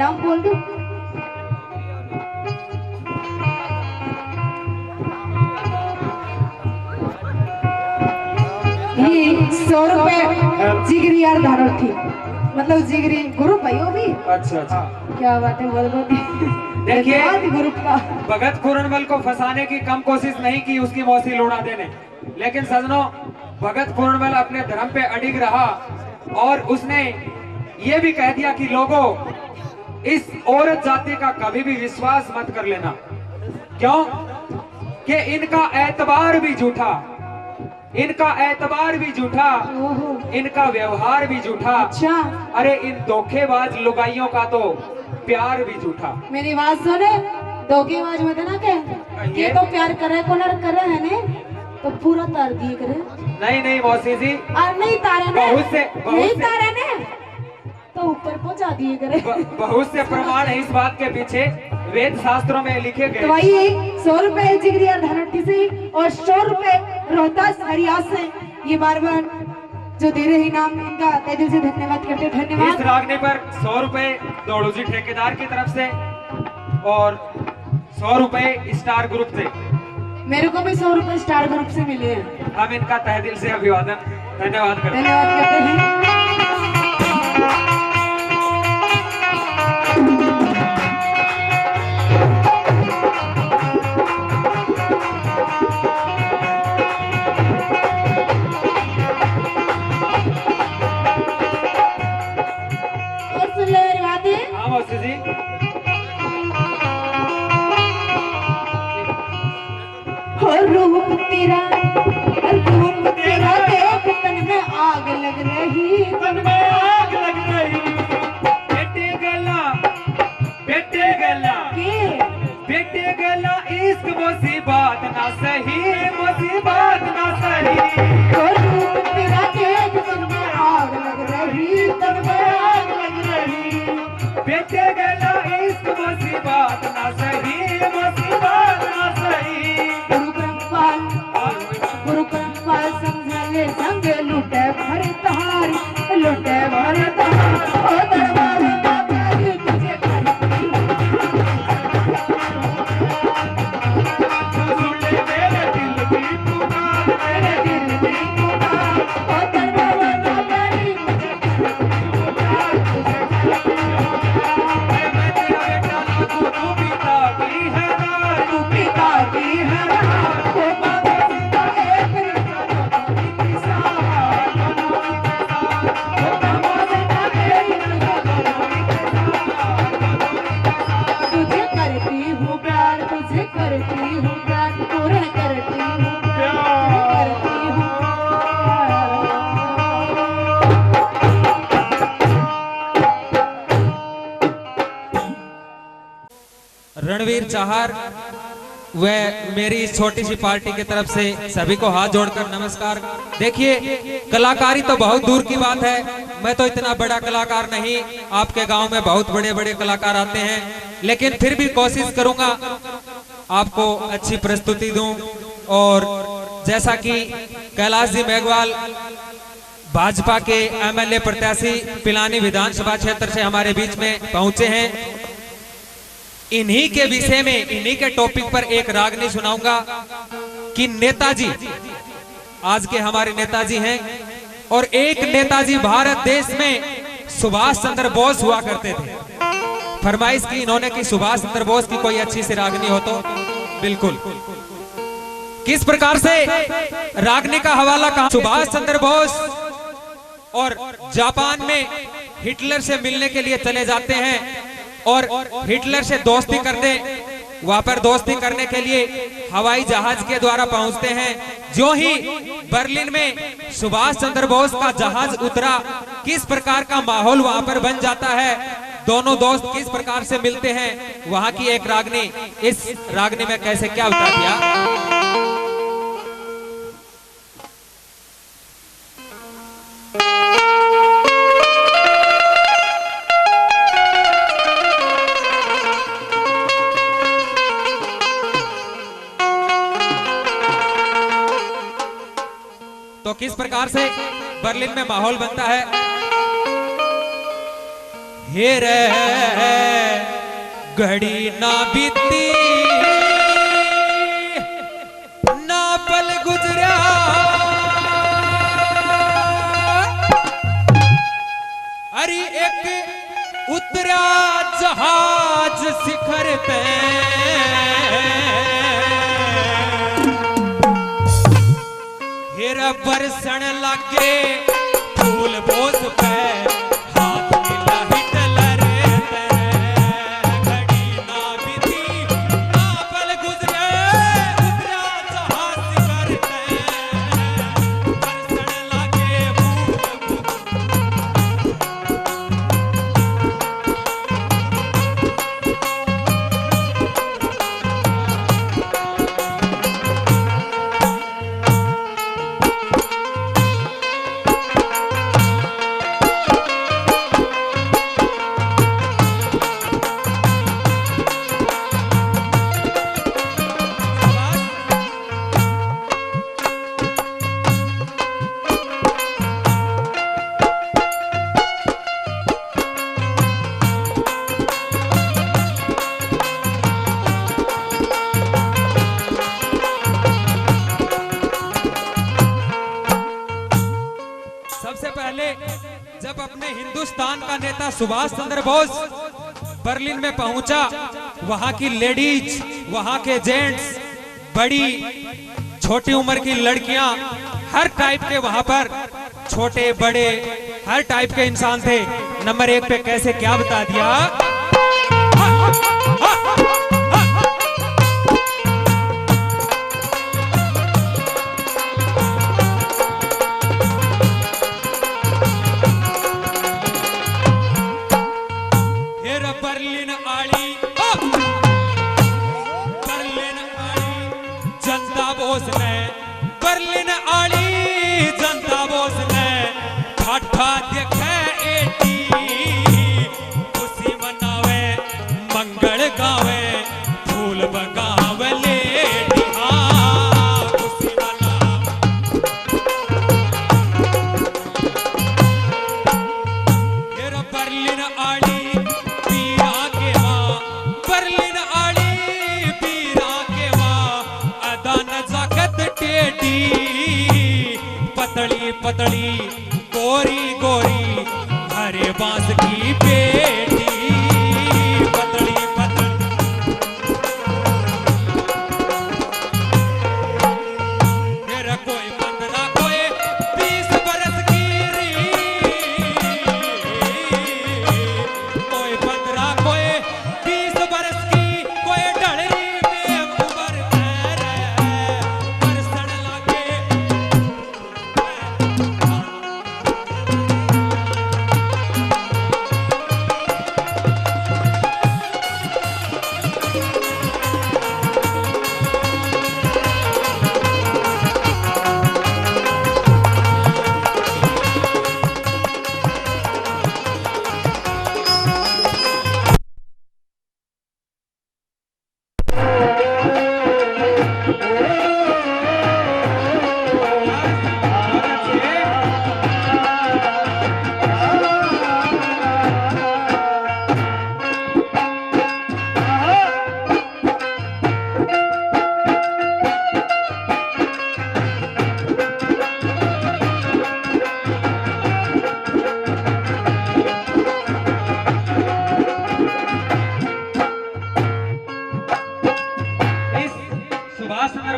नाम बोल दो। ये 100 रुपए जिगरी यार धारो थी, मतलब जिगरी ग्रुप है वो भी। अच्छा अच्छा। क्या बात है, बहुत बहुत देखिए, धन्यवाद ग्रुप का। भगत कुरनमल को फंसाने की कम कोशिश नहीं की उसकी मौसी लोड़ा देने, लेकिन सजनों भगत कुरनमल अपने धर्म पे अडिग रहा और उसने ये भी कह दिया कि लोगों, इस औरत जाति का कभी भी विश्वास मत कर लेना। क्यों? कि इनका एतबार भी झूठा, इनका एतबार भी झूठा, ओहो, इनका व्यवहार भी झूठा। अच्छा, अरे इन धोखेबाज लुगाइयों का तो प्यार भी झूठा। मेरी बात सुने, धोखेबाज मत ना कह, ये तो प्यार करे को लड़ करे है ने, तो पूरा तार दिए करे। नहीं नहीं मौसी जी, और नहीं तारे ने, बहुत नहीं से तारे ने, तो ऊपर पहुंचा दिए करे। बहुत से प्रमाण है इस बात के पीछे, वेद शास्त्रों में लिखे तो गए। वही 100 रुपए जिगरिया धनट्टी से और 100 रुपए रोहतास हरियास से, ये बार बार जो दे रहे इनाम, इनका तहे दिल से धन्यवाद करते हैं। इस धन्यवाद। रागने पर 100 रुपए दौड़ू जी ठेकेदार की तरफ से और 100 रुपए स्टार ग्रुप से। मेरे को भी 100 रुपए स्टार ग्रुप से मिले हैं। हम इनका तहे दिल से अभिवादन धन्यवाद करते हैं। धन्यवाद करते हैं। और सुन लो मेरी बातें। हाँ मौसी जी, और रूप तेरा देख तन में आग लग रही, तन में आग लग रही, बेटे गला के बेटे गला इश्क मुसीबत ना सही, मुसीबत ना सही। और रूप तेरा देख तन में आग लग रही, तन में आग लग रही। बेटे गला इश्क मुसीबत ना सही, मुसीबत ना सही। गुरु क्रमपाल समझले संग लुटे भरतार, लुटे भरतार। ओ दरबार में प्यारी तुझे करती, सुन ले मेरे दिल की पुकार, मेरे दिल की पुकार। ओ दरबार में प्यारी तुझे मैं तेरा बेटा लागू, तू पिता की है रानी, तू पिता की है राह। ओ माता पिता एक तुझे करती हूँ प्यार, तुझे करती हूँ प्यार, पूर्ण करती हूँ प्यार, करती हूँ प्यार। रणवीर चाहर व मेरी इस छोटी सी पार्टी की तरफ से सभी को हाथ जोड़कर नमस्कार। देखिए, कलाकारी तो बहुत दूर की बात है, मैं तो इतना बड़ा कलाकार नहीं, आपके गांव में बहुत बड़े बड़े कलाकार आते हैं, लेकिन फिर भी कोशिश करूंगा आपको अच्छी प्रस्तुति दूं। और जैसा कि कैलाश जी मेघवाल भाजपा के एमएलए प्रत्याशी पिलानी विधानसभा क्षेत्र से हमारे बीच में पहुंचे हैं, इन्हीं के विषय में, इन्हीं के टॉपिक पर एक रागनी सुनाऊंगा कि नेताजी, आज के हमारे नेताजी हैं, और एक नेताजी भारत देश में सुभाष चंद्र बोस हुआ करते थे। फरमाइश की इन्होंने कि सुभाष चंद्र बोस की कोई अच्छी सी रागनी हो तो। बिल्कुल, किस प्रकार से रागनी का हवाला कहा। सुभाष चंद्र बोस और जापान में हिटलर से मिलने के लिए चले जाते हैं और हिटलर से दोस्ती करते, वहां पर दोस्ती करने के लिए हवाई जहाज के द्वारा पहुंचते हैं। जो ही बर्लिन में सुभाष चंद्र बोस का जहाज उतरा, किस प्रकार का माहौल वहां पर बन जाता है, दोनों दोस्त किस प्रकार से मिलते हैं, वहां की एक रागनी, इस रागनी में कैसे क्या उतार दिया। तो किस प्रकार से बर्लिन में माहौल बनता है। हे रे घड़ी ना बीती ना पल गुजरा, अरे एक उतरा जहाज शिखर पे, हेरा बरसण लागे फूल बोस पे, हाथ मिला हिटलर ते, घड़ी ना बीती ना पल गुजरे, उतरा जहाज शिखर पे, बरसण लागे फूल बोस। सबसे पहले जब अपने हिंदुस्तान का नेता सुभाष चंद्र बोस बर्लिन में पहुंचा, वहां की लेडीज, वहां के जेंट्स, बड़ी छोटी उम्र की लड़कियां, हर टाइप के वहां पर छोटे बड़े हर टाइप के इंसान थे। नंबर 1 पे कैसे क्या बता दिया। बर्लिन आली, बर्लिन आली जनता बोस ने, बर्लिन आली जनता बोस ने ठाठा देखे एटी, खुशी मनावे मंगल गावे फूल बगावे लेडी, हाँ खुशी मनावे। फिर बर्लिन आली बर्लिन आली पीरा के मां अदा नजाकत टेढ़ी, पतली पतली गोरी गोरी हरे बांस की बेटी, पतली पतली। मेरा कोई 15 कोई 20 बरस की री, कोई 15 कोई 20 बरस की, कोई डलरी में उबर तेरे बरसण लागे।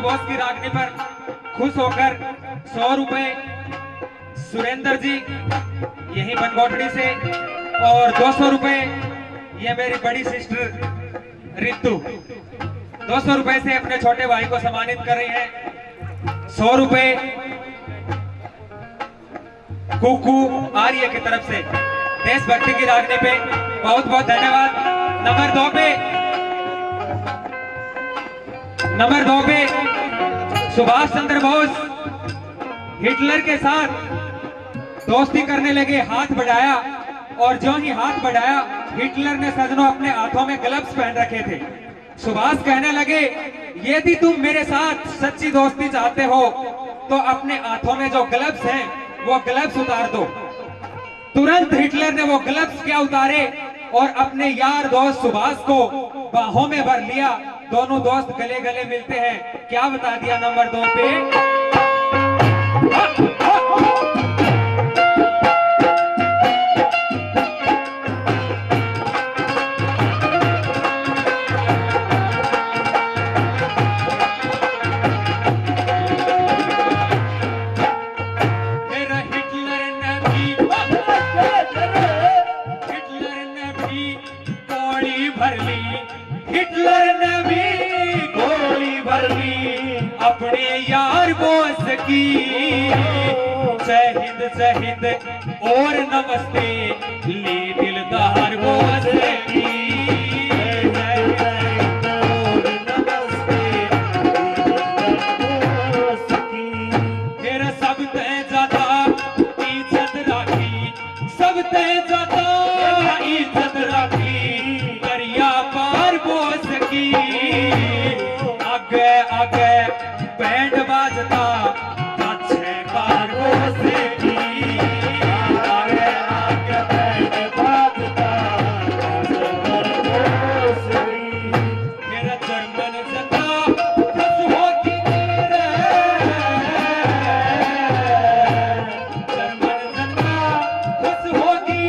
बोस की रागनी पर खुश होकर 100 रुपए सुरेंद्र जी यही बनगोटड़ी से, और 200 रुपए ये मेरी बड़ी सिस्टर रितु 200 रुपए से अपने छोटे भाई को सम्मानित कर रही है। 100 रुपए कुकू आर्य की तरफ से देशभक्ति की रागनी पे बहुत बहुत धन्यवाद। नंबर 2 पे सुभाष चंद्र बोस हिटलर के साथ दोस्ती करने लगे, हाथ बढ़ाया, और जो ही हाथ बढ़ाया हिटलर ने सजनों अपने हाथों में ग्लव्स पहन रखे थे। सुभाष कहने लगे, यदि तुम मेरे साथ सच्ची दोस्ती चाहते हो तो अपने हाथों में जो ग्लव्स हैं वो ग्लव्स उतार दो। तुरंत हिटलर ने वो ग्लव्स क्या उतारे, और अपने यार दोस्त सुभाष को बाहों में भर लिया। दोनों दोस्त गले गले मिलते हैं। क्या बता दिया नंबर 2 पे? हिटलर ने भी गोली भर ली अपने यार बोस की। जय हिंद जय हिंद और नमस्ते ले दिलदार बोस की। फिर सब तय जाता इज्जत राखी, सब तय जाता इज्जत राखी दरिया पार बोस की। आगे आगे बैंड बाजता पीछे पार बोस की। आगे आगे बैंड बाजता पीछे पार बोस की। फिर जर्मन जनता खुश होती रे, जर्मन जनता खुश होगी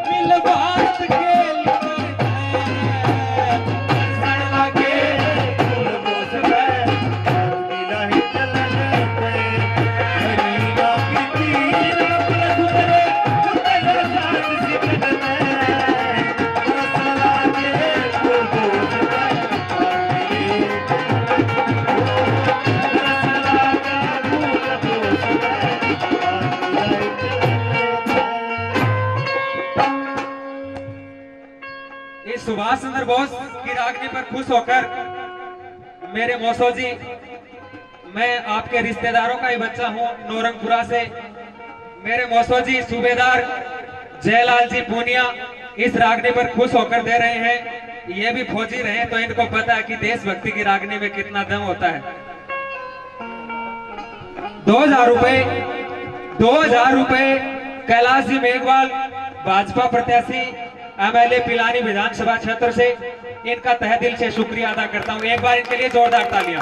मिल भारत के सुभाष चंद्र बोस की रागनी पर खुश होकर मेरे मौसो जी, मैं आपके रिश्तेदारों का ही बच्चा हूं नौरंगपुरा से। मेरे मौसो जी सूबेदार जयलाल जी पूनिया इस रागनी पर खुश होकर दे रहे हैं। ये भी फौजी रहे तो इनको पता है कि देशभक्ति की रागनी में कितना दम होता है। 2000 रुपए कैलाश जी मेघवाल भाजपा प्रत्याशी MLA पिलानी विधानसभा क्षेत्र से, इनका तहे दिल से शुक्रिया अदा करता हूं। एक बार इनके लिए जोरदार तालियां।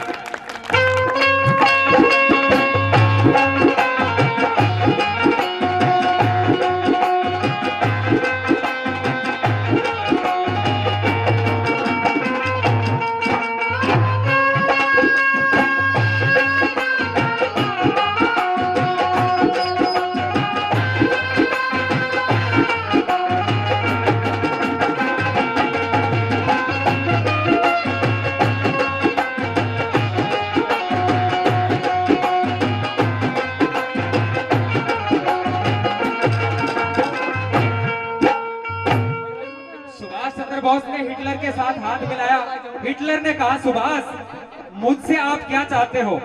बोस ने हिटलर के साथ हाथ मिलाया। हिटलर ने कहा, सुभाष मुझसे आप क्या चाहते हो?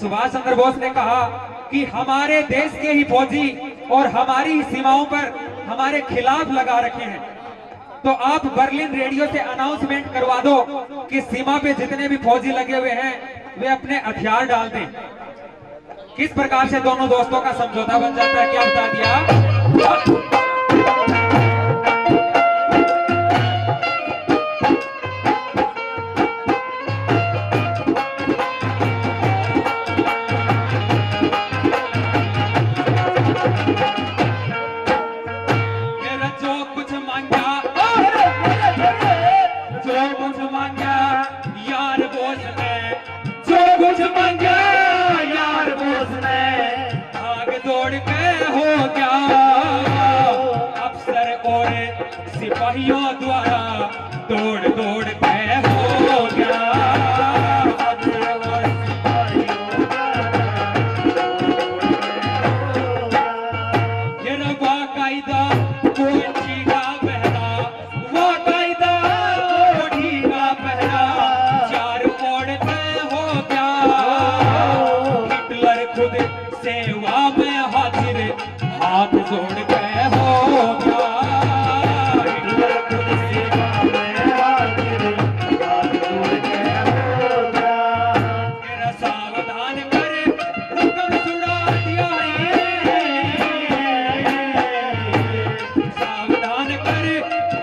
सुभाष चंद्र बोस ने कहा कि हमारे देश के ही फौजी और हमारी सीमाओं पर हमारे खिलाफ लगा रखे हैं, तो आप बर्लिन रेडियो से अनाउंसमेंट करवा दो कि सीमा पे जितने भी फौजी लगे हुए हैं वे अपने हथियार डाल दें। किस प्रकार से दोनों दोस्तों का समझौता बन जाता है, क्या बता दिया? सिपाहियों द्वारा दौड़ दौड़ के हो गया। ये बाकायदा कोठी का पहरा, बाकायदा कोठी का पहरा, चार ओर पे हो गया। हिटलर खुद सेवा में हाजिर, हाथ जोड़ के हो गया।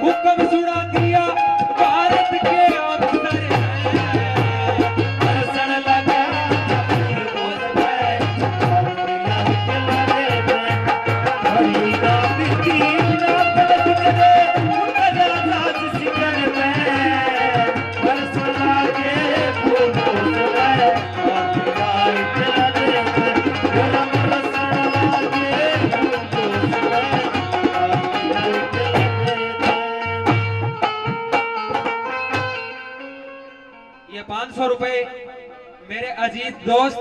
हुक्म मेरे अजीज दोस्त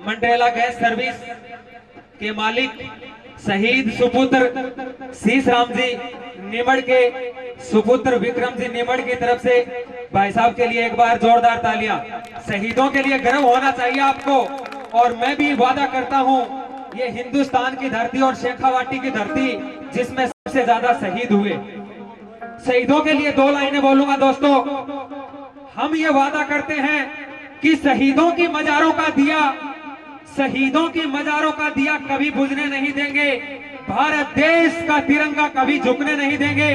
मंडेला गैस सर्विस के मालिक शहीद सुपुत्र शीश राम जी निमड़ के सुपुत्र विक्रम जी निमड़ की तरफ से भाई साहब के लिए एक बार जोरदार तालियां। शहीदों के लिए गर्व होना चाहिए आपको, और मैं भी वादा करता हूं ये हिंदुस्तान की धरती और शेखावाटी की धरती जिसमें सबसे ज्यादा शहीद हुए, शहीदों के लिए 2 लाइनें बोलूंगा दोस्तों। हम ये वादा करते हैं कि शहीदों की मजारों का दिया, शहीदों की मजारों का दिया कभी बुझने नहीं देंगे, भारत देश का तिरंगा कभी झुकने नहीं देंगे।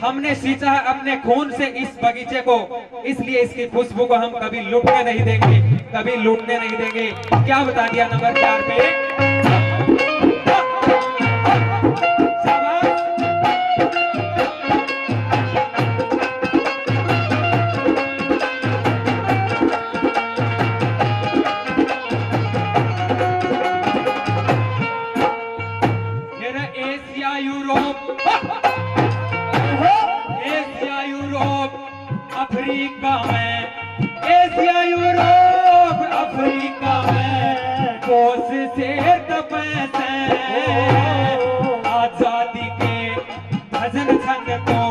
हमने सींचा है अपने खून से इस बगीचे को, इसलिए इसकी खुशबू को हम कभी लूटने नहीं देंगे, कभी लूटने नहीं देंगे। क्या बता दिया नंबर 4 पे। अफ्रीका में, एशिया यूरोप अफ्रीका में, कोस से तपस आजादी के भजन छंद को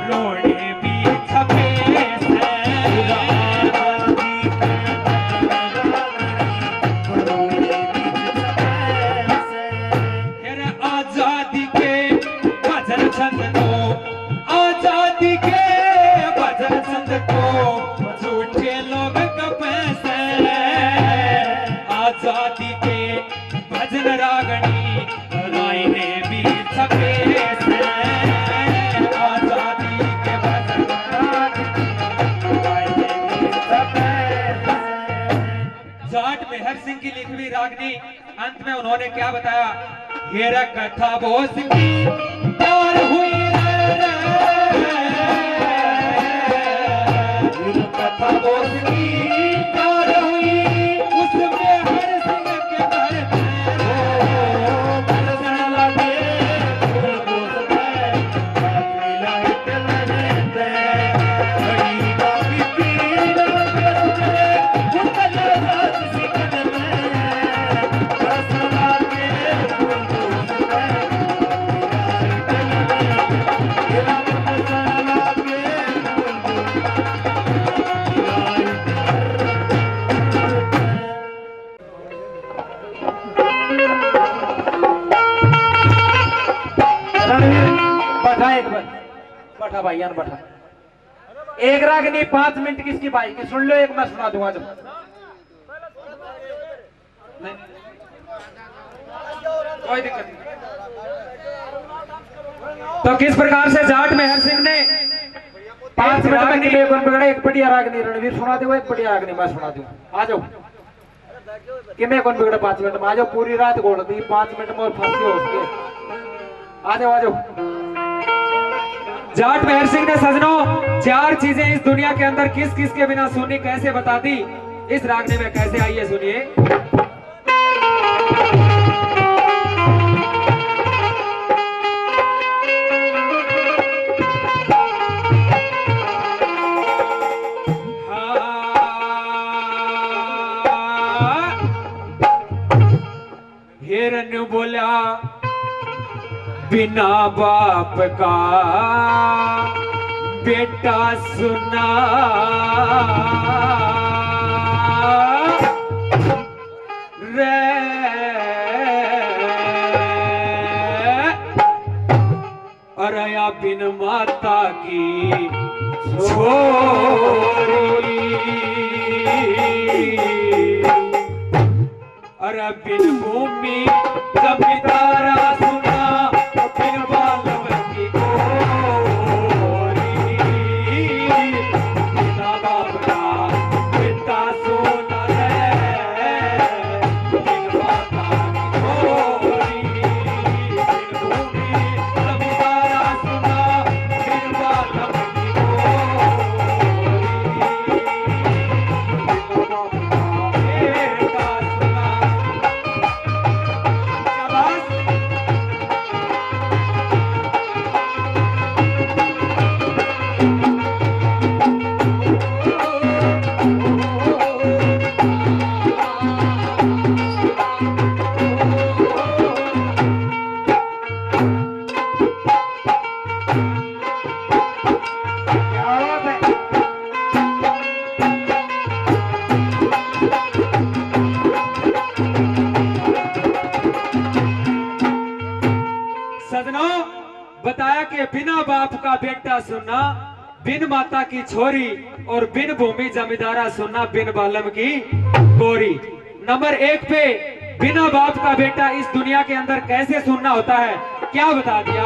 रोड़े भी छपे आजादी के भजन छंद को, आजादी के भजन छंद को झूठे लोग कपैसे, आजादी के भजन रागनी रायने भी छपे से, आजादी के भजन रायने भी छपे से। जाट मेहर सिंह की लिखी हुई रागनी, अंत में उन्होंने क्या बताया, ये कथा बोस की प्यार हुई कथा बोस की प्यार हुई, उसमें हर सिंह के दर्शन लगे, बैठा एक बार, बैठा भाई यार बैठा। एक रागनी 5 मिनट किसकी भाई की सुन लो, एक मैं सुना दूंगा जब कोई दिक्कत नहीं। तो किस प्रकार से जाट मेहर सिंह ने 5 मिनट में नहीं कौन पकड़ा, एक बढ़िया रागनी रणवीर सुना दो, एक बढ़िया रागनी मैं सुना दूं। आ जाओ कि मैं कौन पकड़ा 5 मिनट में, आ जाओ पूरी रात गोड़ दी 5 मिनट में और फंसी हो उसके। आ जाओ आ जाओ। जाट मेहर सिंह ने सजनों 4 चीजें इस दुनिया के अंदर किस किस के बिना सुनी कैसे बता दी, इस रागने में कैसे आई है सुनिए। हिरन बोला बिना बाप का बेटा सुना, रे अरया बिन माता की छोरी, अरे बिन भूमि जमींदारा सुना, बिन बालवती गोरी, बिना बाप का बेटा सोना रे, बिन माता की गोरी, बिन भूमि जमींदारा सुना, बिन बालवती गोरी, बिन बाप का बेटा सुना। बिना बाप का बेटा सुनना बिन माता की छोरी, और बिन भूमि जमींदारा सुनना बिन बालम की गोरी। नंबर 1 पे बिना बाप का बेटा इस दुनिया के अंदर कैसे सुनना होता है, क्या बता दिया?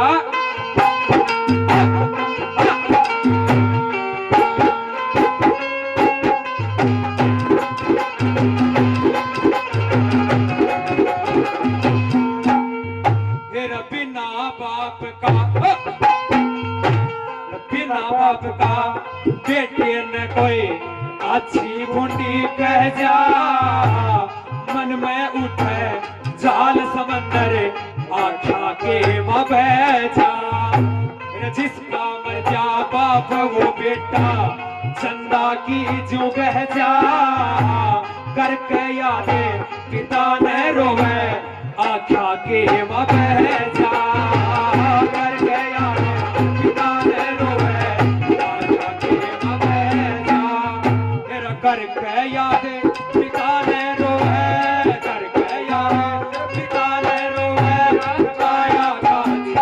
बिना बाप का बेटे न कोई अच्छी बूंदी कह जा, मन में उठे जाल समंदर आख्या के मां बह जा। जिसका मर जा बाप वो बेटा चंदा की जो बह जा, करके यादे पिता न रोवे आख्या के मां बह जा, करके यादे पिता न रोवे आख्या के मां बह जा। तेरा करके यादे पिता न रोवे, करके यादे पिता न रोवे काया काजी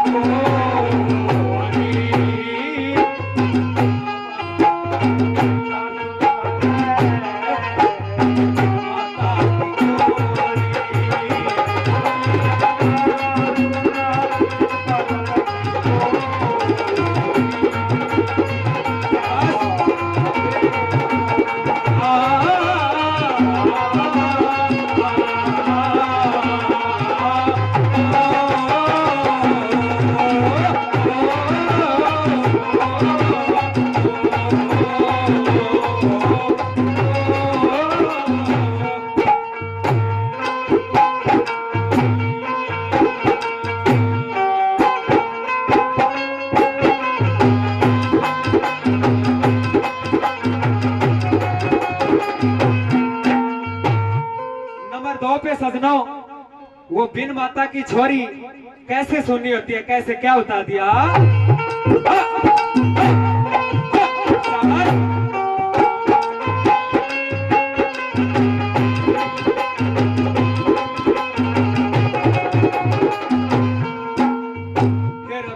सजनों, वो बिन माता की छोरी कैसे सुननी होती है, कैसे, क्या बता दिया?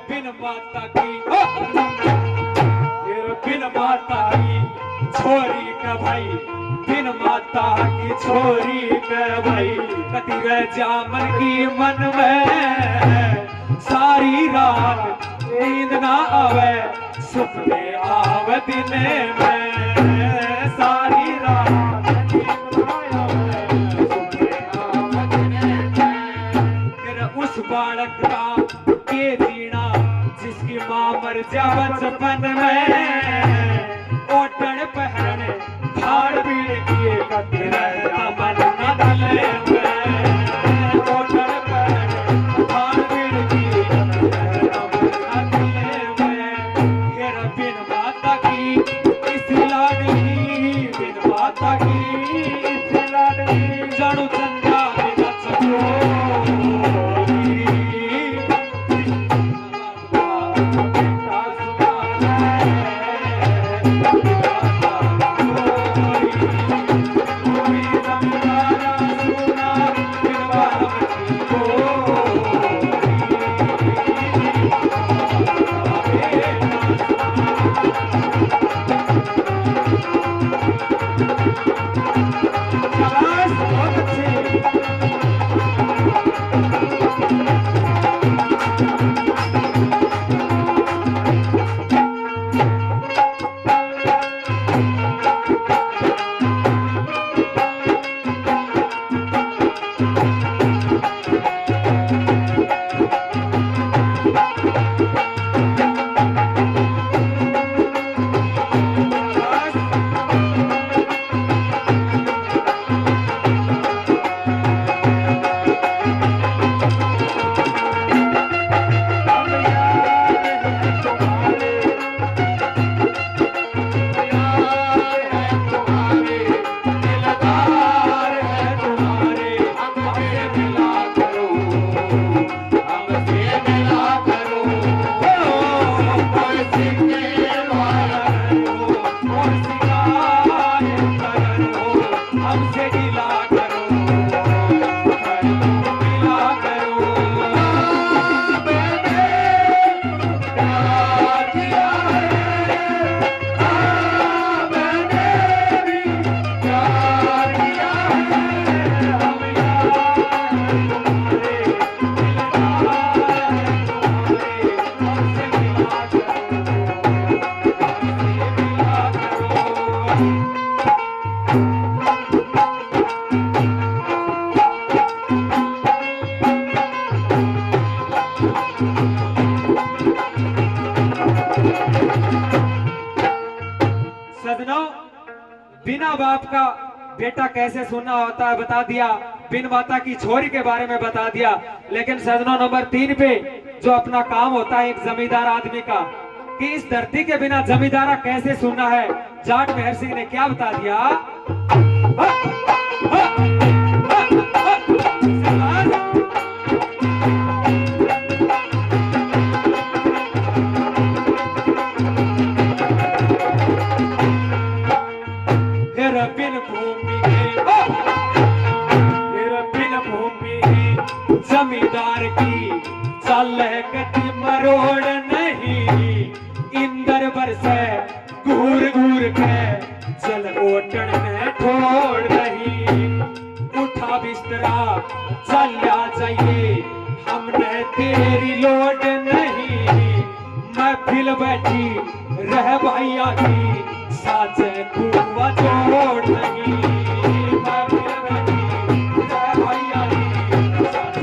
बिन माता की, बिन माता की छोरी का भाई, बिन माता की छोरी के भाई, कति रह जामन की मन में सारी रात नींद ना आवे, सुपने आवे दिन में सारी रात नींद ना आवे, सुपने आवे दिन में। फिर उस बालक का के जीना जिसकी माँ मर जा बचपन में, ओटन पहने खाड़ पीड़ किए कति रहता मन न दले में, ओटन पहने खाड़ पीड़ किए कति रहता मन न दले में। फिर बिन माता की इस लाडली, बिन माता की इस लाडली, जानू चंदा बिना चकोरी, बाप का बेटा कैसे सुनना होता है बता दिया, बिन माता की छोरी के बारे में बता दिया। लेकिन सजनों नंबर 3 पे जो अपना काम होता है एक जमींदार आदमी का, कि इस धरती के बिना जमींदारा कैसे सुनना है, जाट मेहर सिंह ने क्या बता दिया। बिन भूमि जमींदार की चल गति मरोड़ नहीं, इंदर बरसे घूर घूर के जल ओटन में ठोड़ नहीं। उठा बिस्तरा चलिया जाइए, हमने तेरी लोड नहीं, महफिल बैठी रह भैया की साच कुआ जोड़ नहीं। महफिल बैठी रह भैया की साच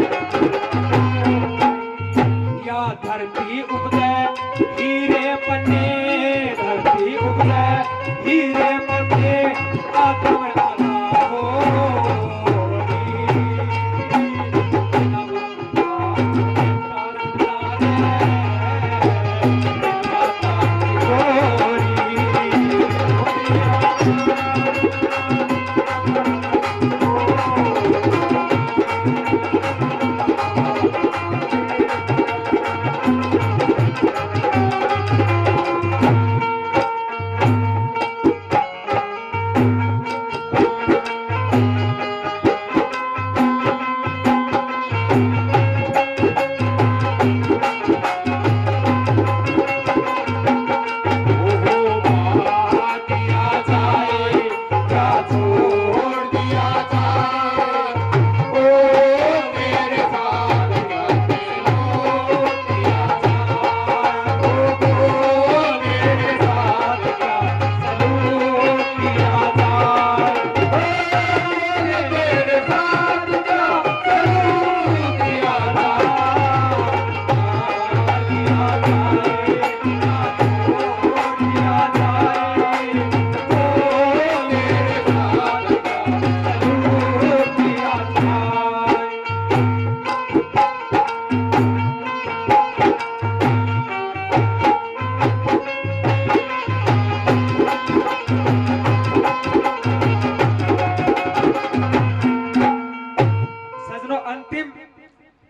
या धरती उपजे हीरे पन्ने, धरती उपजे हीरे पन्ने, आत्म आला हो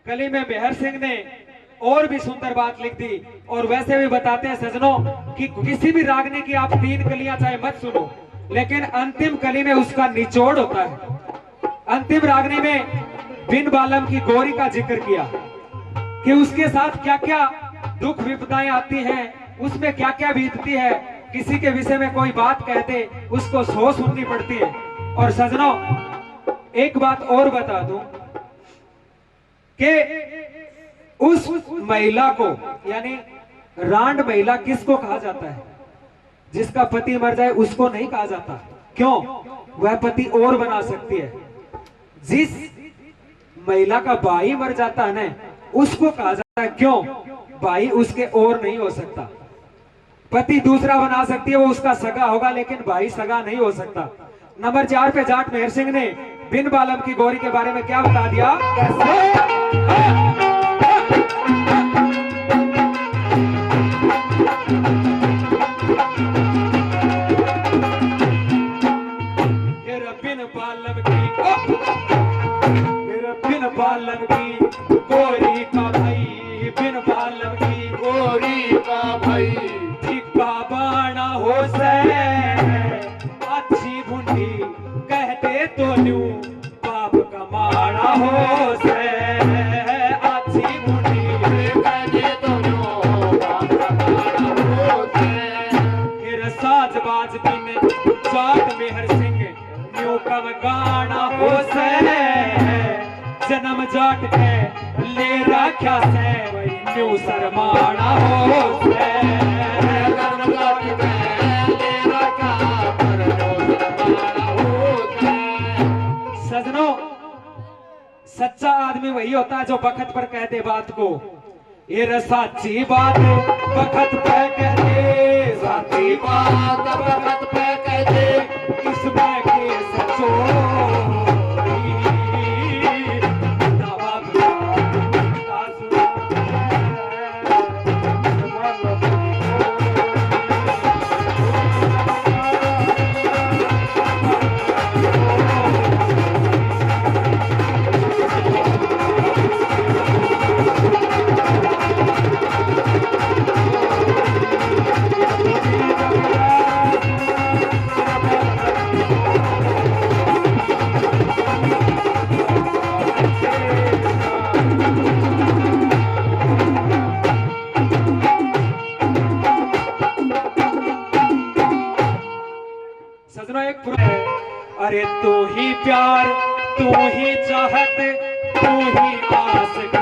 कली में मेहर सिंह ने और भी सुंदर बात लिख दी। और वैसे भी बताते हैं सजनों कि किसी भी रागनी की आप 3 कलियां चाहे मत सुनो, लेकिन अंतिम कली में उसका निचोड़ होता है। अंतिम रागनी में बिन बालम की गौरी का जिक्र किया कि उसके साथ क्या क्या दुख विपदाएं आती हैं, उसमें क्या क्या बीतती है। किसी के विषय में कोई बात कहते उसको 100 सुननी पड़ती है। और सजनों एक बात और बता दूं कि उस महिला को यानी रांड महिला किसको कहा जाता है? जिसका पति मर जाए उसको नहीं कहा जाता। क्यों? वह पति और बना सकती है। जिस महिला का भाई मर जाता है ना, उसको कहा जाता है। क्यों? भाई उसके और नहीं हो सकता। पति दूसरा बना सकती है, वो उसका सगा होगा, लेकिन भाई सगा नहीं हो सकता। नंबर 4 पे जाट मेहर सिंह ने बिन बालम की गौरी के बारे में क्या बता दिया? बिन बालम की गौरी का भाई, बिन बालम की गौरी का भाई, ठिक्का बाणा हो से अच्छी बुंडी कहते तो न्यू बाप कमाना हो से। अच्छी बुंडी कहते तो न्यू बाप कमाना हो से। फिर साजबाज बिन जाट मेहर सिंह न्यू कम गाना हो से। जन्म जाट के ले रखा से न्यू शर्माना हो से। जन्म जाट के ले रखा पर न्यू शर्माना हो से। सजनों सच्चा आदमी वही होता है जो बखत पर कह दे बात को। ये सच्ची बात बखत पे कह दे, सच्ची बात बखत पे कह दे, इसमें सुनो एक अरे तू ही प्यार, तू ही चाहत, तू ही आस